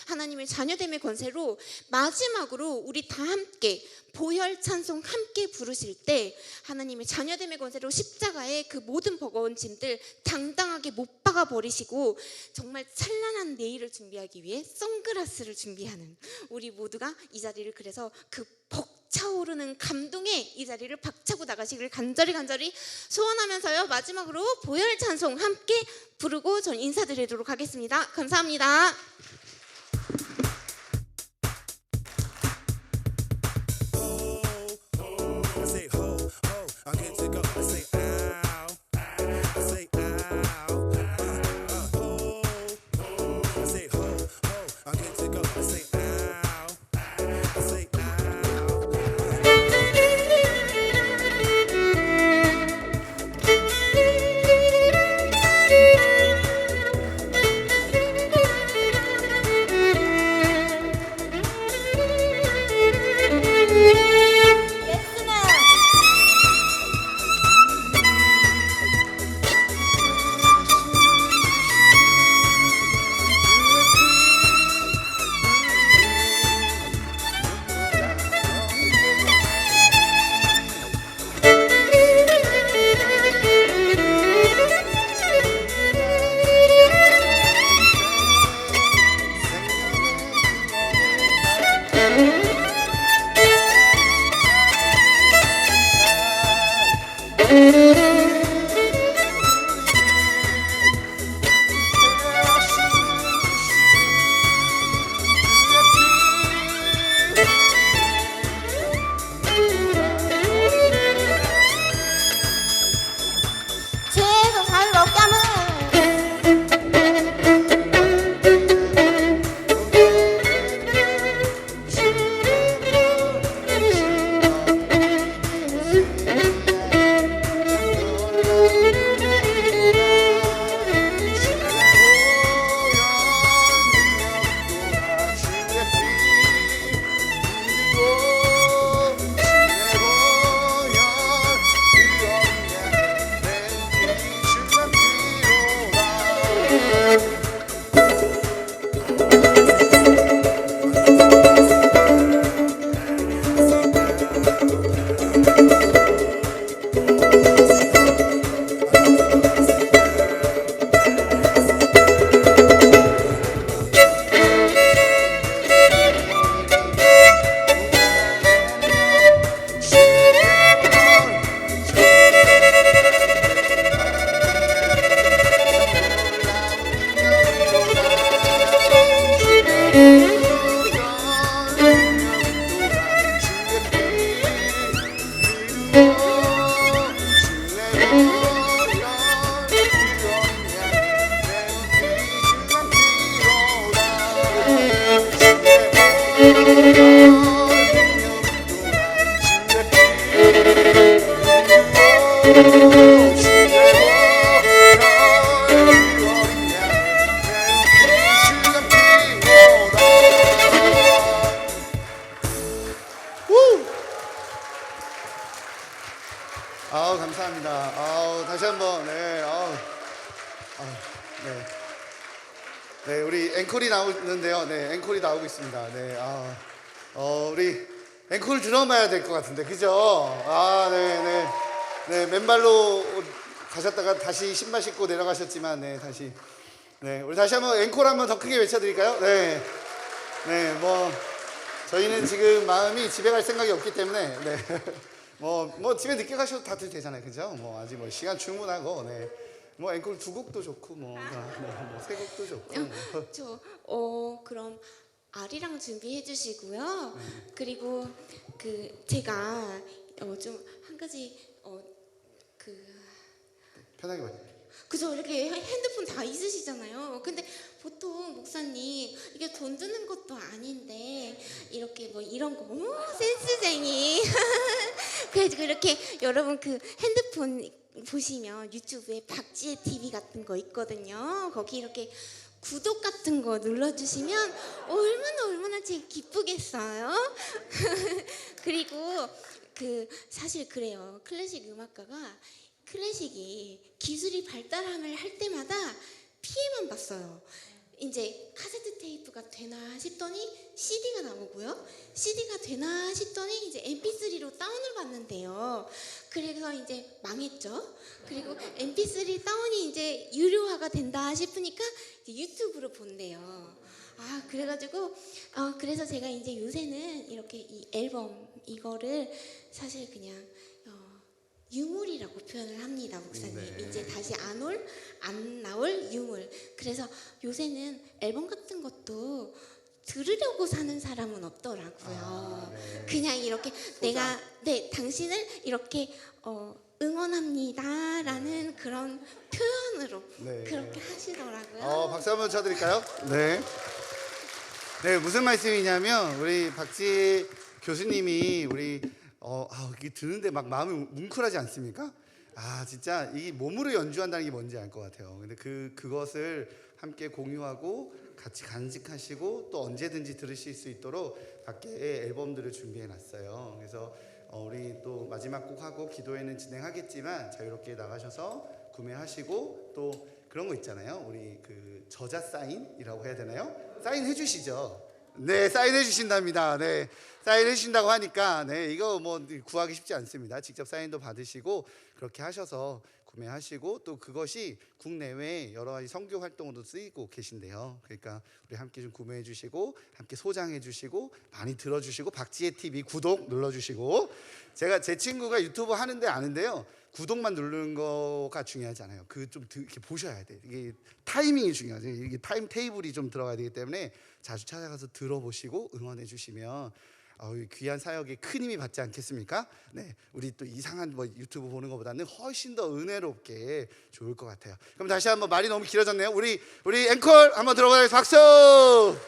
S4: 하나님의 자녀됨의 권세로 마지막으로 우리 다 함께 보혈 찬송 함께 부르실 때 하나님의 자녀됨의 권세로 십자가에 그 모든 버거운 짐들 당당하게 못 박아 버리시고 정말 찬란한 내일을 준비하기 위해 선글라스를 준비하는 우리 모두가 이 자리를 그래서 그 벅차오르는 감동에 이 자리를 박차고 나가시기를 간절히 소원하면서요. 마지막으로 보혈 찬송 함께 부르고 전 인사드리도록 하겠습니다. 감사합니다.
S2: 앵콜이 나오는데요. 네, 앵콜이 나오고 있습니다. 네, 우리 앵콜 들어봐야 될 것 같은데, 그죠? 네, 맨발로 가셨다가 다시 신발 신고 내려가셨지만, 네, 다시, 네, 우리 다시 한번 앵콜 한번 더 크게 외쳐드릴까요? 네, 뭐 저희는 지금 마음이 집에 갈 생각이 없기 때문에, 네, 뭐 집에 늦게 가셔도 다들 되잖아요, 그죠? 뭐 아직 뭐 시간 충분하고, 네. 뭐 앵콜 두 곡도 좋고 세 곡도 좋고
S4: 그럼 아리랑 준비해 주시고요. 그리고 제가 좀 한 가지
S2: 편하게 말해요.
S4: 그죠? 이렇게 핸드폰 다 있으시잖아요. 근데 보통 목사님 이게 돈 드는 것도 아닌데 이렇게 뭐 이런 거 센스쟁이. 그래서 이렇게 여러분 핸드폰 보시면 유튜브에 박지혜 TV 같은 거 있거든요. 거기 이렇게 구독 같은 거 눌러주시면 얼마나 제가 기쁘겠어요. 그리고 사실 그래요. 클래식 음악가가 클래식이 기술이 발달함을 할 때마다 피해만 봤어요. 이제 카세트 테이프가 되나 싶더니 CD가 나오고요. CD가 되나 싶더니 이제 MP3로 다운을 받는데요. 그래서 이제 망했죠. 그리고 MP3 다운이 이제 유료화가 된다 싶으니까 이제 유튜브로 본대요. 그래가지고 그래서 제가 이제 요새는 이렇게 이 앨범 이거를 사실 그냥 유물이라고 표현을 합니다, 목사님.
S2: 네.
S4: 이제 다시 안 나올 유물. 그래서 요새는 앨범 같은 것도 들으려고 사는 사람은 없더라고요.
S2: 네.
S4: 그냥 이렇게 내가 당신을 이렇게 응원합니다라는 그런 표현으로
S2: 네.
S4: 그렇게 하시더라고요.
S2: 박수 한번 쳐드릴까요? 네. 네, 무슨 말씀이냐면 우리 박지 교수님이 우리 이게 듣는데 막 마음이 뭉클하지 않습니까? 진짜 이 몸으로 연주한다는 게 뭔지 알 것 같아요. 근데 그것을 함께 공유하고 같이 간직하시고 또 언제든지 들으실 수 있도록 밖에 앨범들을 준비해 놨어요. 그래서 우리 또 마지막 곡 하고 기도회는 진행하겠지만 자유롭게 나가셔서 구매하시고 또 그런 거 있잖아요. 우리 저자 사인이라고 해야 되나요? 사인 해주시죠. 네, 사인해 주신답니다. 네, 사인해 주신다고 하니까 이거 뭐 구하기 쉽지 않습니다. 직접 사인도 받으시고 그렇게 하셔서 구매하시고 또 그것이 국내외 여러 가지 선교 활동으로 쓰이고 계신데요. 그러니까 우리 함께 좀 구매해 주시고 함께 소장해 주시고 많이 들어주시고 박지혜 TV 구독 눌러주시고 제 친구가 유튜브 하는데 아는데요. 구독만 누르는 거가 중요하지 않아요. 좀 이렇게 보셔야 돼. 이게 타이밍이 중요하죠. 이게 타임 테이블이 좀 들어가야 되기 때문에 자주 찾아가서 들어보시고 응원해 주시면 귀한 사역에 큰 힘이 받지 않겠습니까? 네, 우리 또 이상한 유튜브 보는 것보다는 훨씬 더 은혜롭게 좋을 것 같아요. 그럼 다시 한번 말이 너무 길어졌네요. 우리 앵콜 한번 들어보겠습니다. 박수!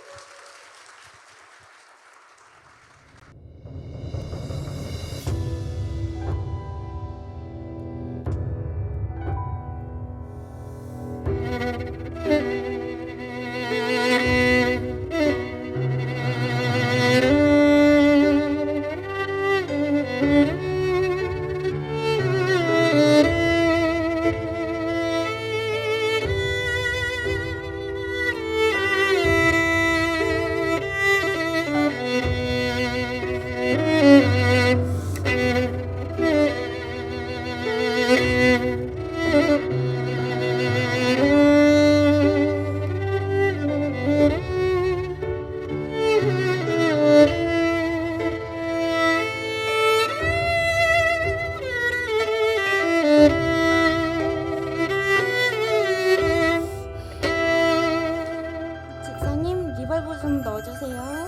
S4: 집사님 리벌브 좀 넣어주세요.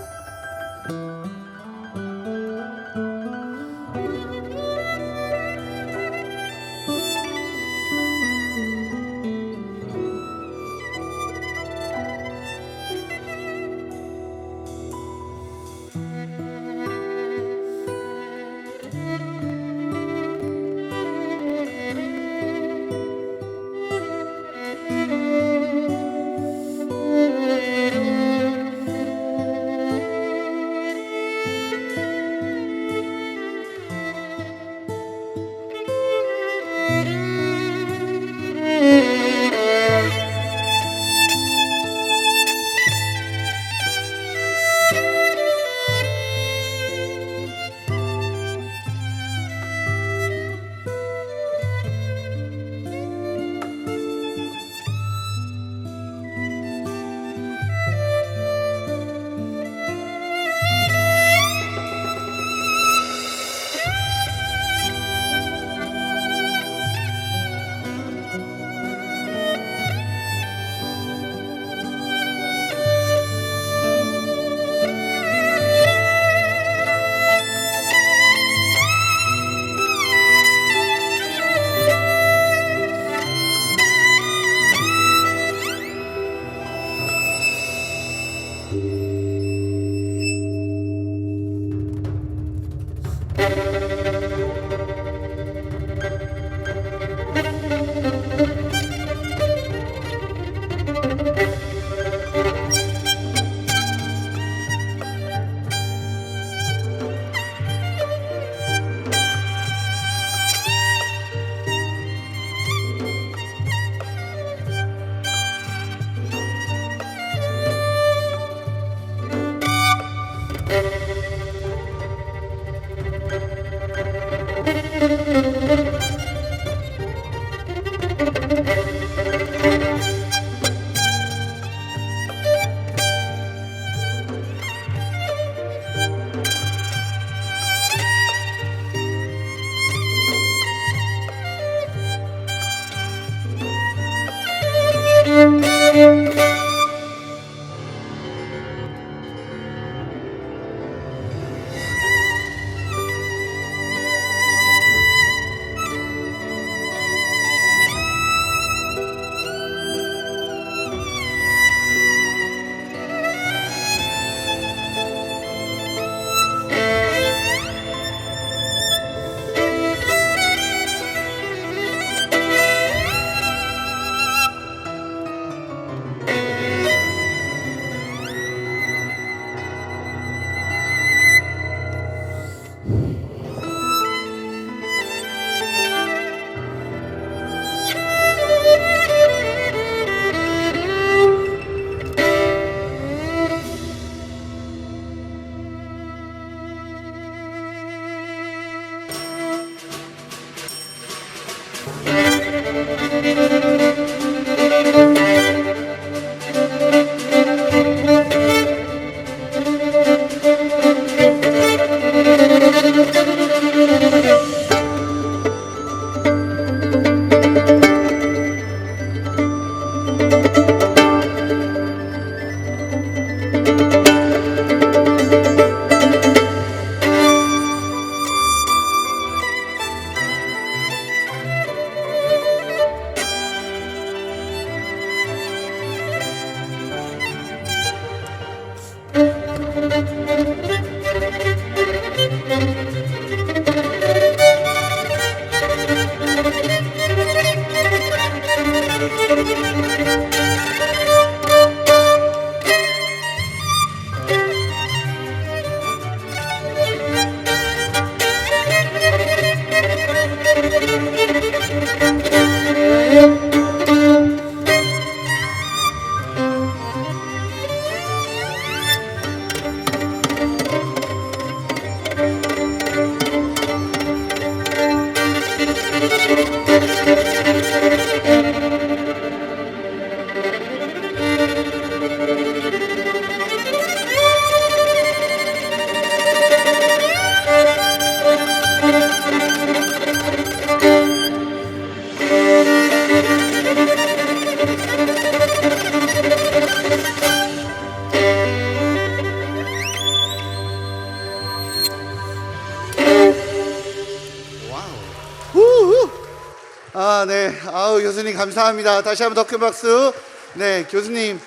S2: 네. 아우, 교수님 감사합니다. 다시 한번 더 큰 박수. 네, 교수님,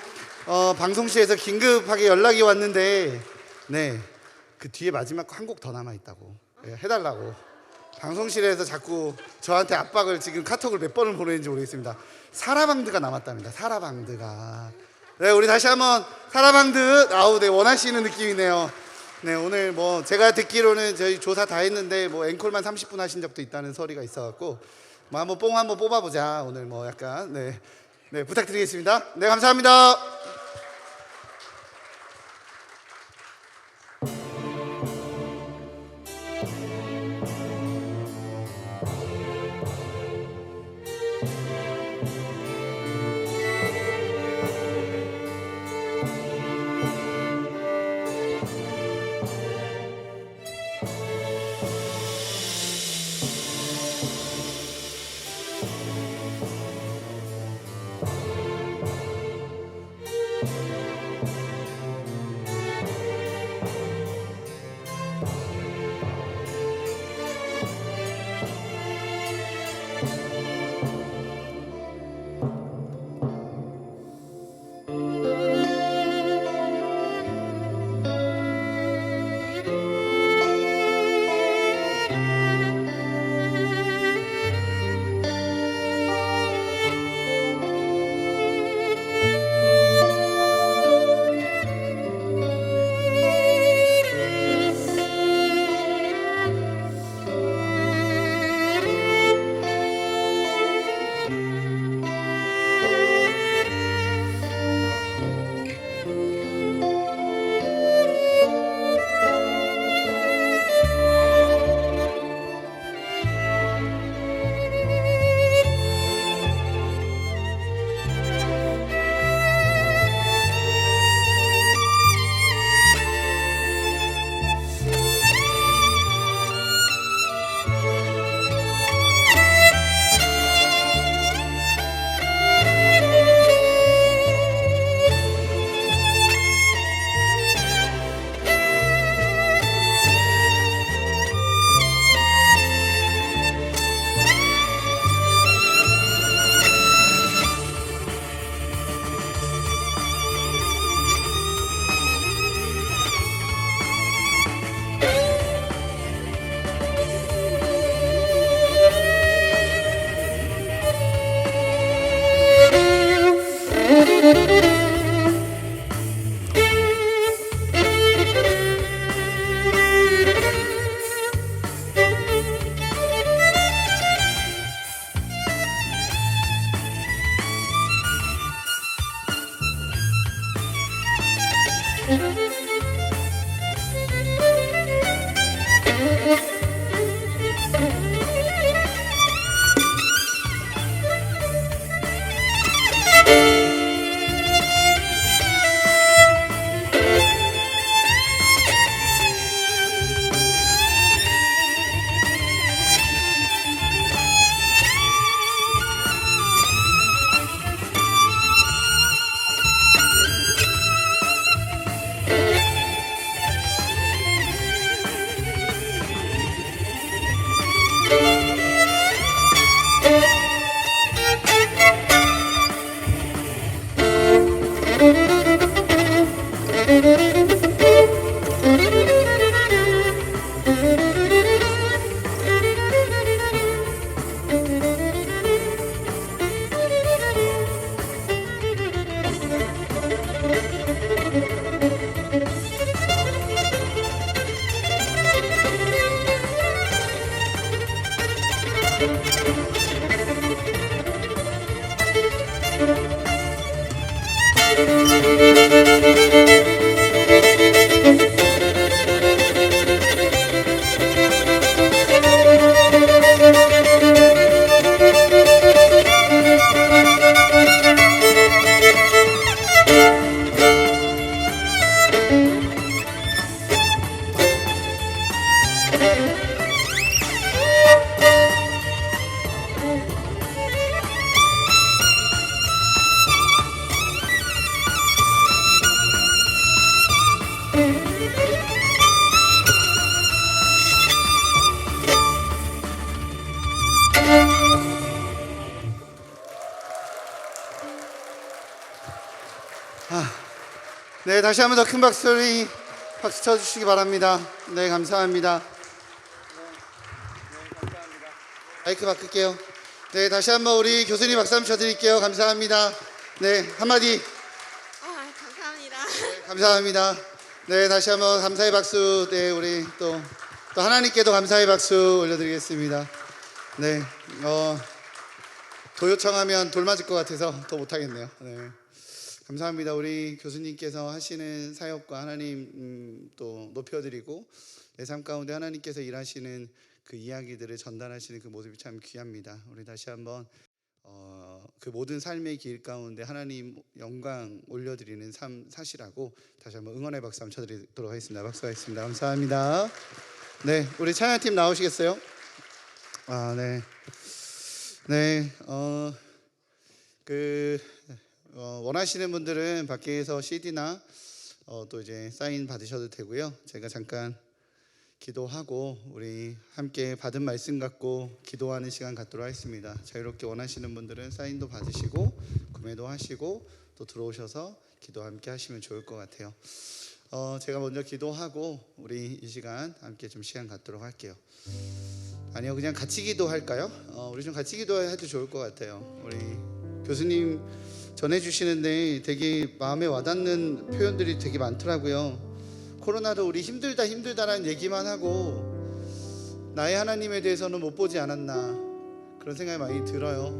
S2: 방송실에서 긴급하게 연락이 왔는데, 네, 그 뒤에 마지막 한 곡 더 남아 있다고, 네, 해달라고. 방송실에서 자꾸 저한테 압박을, 지금 카톡을 몇 번을 보내는지 모르겠습니다. 사라방드가 남았답니다. 사라방드가. 네, 우리 다시 한번 사라방드. 아우, 네, 원하시는 느낌이네요. 네, 오늘 뭐 제가 듣기로는 저희 조사 다 했는데 뭐 앵콜만 30분 하신 적도 있다는 소리가 있어갖고 뭐 한번 뽕 한번 뽑아보자. 오늘 뭐 약간 네, 부탁드리겠습니다. 네, 감사합니다. 네, 다시 한번 더 큰 박수 쳐주시기 바랍니다. 네, 감사합니다. 마이크 바꿀게요. 네, 다시 한번 우리 교수님 박수 한번 쳐드릴게요. 감사합니다. 네, 한마디.
S4: 감사합니다.
S2: 네, 감사합니다. 네, 다시 한번 감사의 박수. 네, 우리 또 하나님께도 감사의 박수 올려드리겠습니다. 네, 도요청하면 돌 맞을 것 같아서 더 못하겠네요. 네, 감사합니다. 우리 교수님께서 하시는 사역과 하나님 또 높여드리고 내 삶 가운데 하나님께서 일하시는 그 이야기들을 전달하시는 그 모습이 참 귀합니다. 우리 다시 한번 그 모든 삶의 길 가운데 하나님 영광 올려드리는 삶 사시라고 다시 한번 응원의 박수 한번 쳐드리도록 하겠습니다. 박수하겠습니다. 감사합니다. 네, 우리 찬양팀 나오시겠어요? 네. 원하시는 분들은 밖에서 CD나 또 이제 사인 받으셔도 되고요. 제가 잠깐 기도하고 우리 함께 받은 말씀 갖고 기도하는 시간 갖도록 하겠습니다. 자유롭게 원하시는 분들은 사인도 받으시고 구매도 하시고 또 들어오셔서 기도 함께 하시면 좋을 것 같아요. 제가 먼저 기도하고 우리 이 시간 함께 좀 시간 갖도록 할게요. 아니요, 그냥 같이 기도할까요? 우리 좀 같이 기도해도 좋을 것 같아요. 우리 교수님 전해주시는데 되게 마음에 와닿는 표현들이 되게 많더라고요. 코로나로 우리 힘들다라는 얘기만 하고 나의 하나님에 대해서는 못 보지 않았나 그런 생각이 많이 들어요.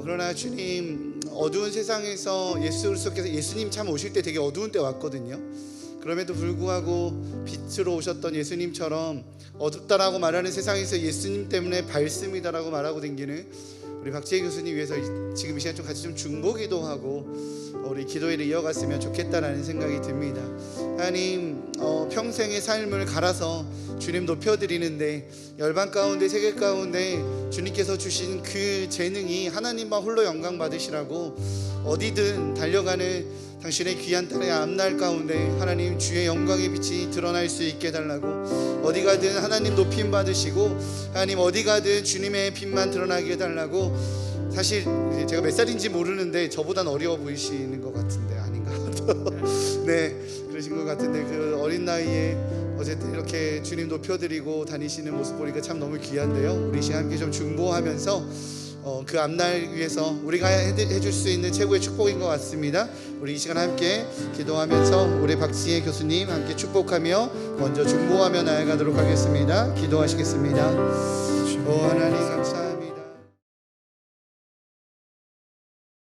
S2: 그러나 주님 어두운 세상에서 예수 그리스도께서 예수님 참 오실 때 되게 어두운 때 왔거든요. 그럼에도 불구하고 빛으로 오셨던 예수님처럼 어둡다라고 말하는 세상에서 예수님 때문에 밝습니다라고 말하고 다니는 우리 박지혜 교수님 위해서 지금 이 시간 좀 같이 좀 중보기도 하고 우리 기도회를 이어갔으면 좋겠다라는 생각이 듭니다. 하나님 평생의 삶을 갈아서 주님 높여드리는데 열방 가운데 세계 가운데 주님께서 주신 그 재능이 하나님만 홀로 영광 받으시라고 어디든 달려가는 당신의 귀한 딸의 앞날 가운데 하나님 주의 영광의 빛이 드러날 수 있게 해달라고 어디 가든 하나님 높임 받으시고 하나님 어디 가든 주님의 빛만 드러나게 해달라고. 사실 제가 몇 살인지 모르는데 저보단 어려워 보이시는 것 같은데 아닌가? 네, 그러신 것 같은데 그 어린 나이에 어쨌든 이렇게 주님 높여드리고 다니시는 모습 보니까 참 너무 귀한데요. 우리 시간 함께 좀 중보하면서 그 앞날 위해서 우리가 해줄 수 있는 최고의 축복인 것 같습니다. 우리 이 시간 함께 기도하면서 우리 박지혜 교수님 함께 축복하며 먼저 중보하며 나아가도록 하겠습니다. 기도하시겠습니다. 하나님 감사합니다.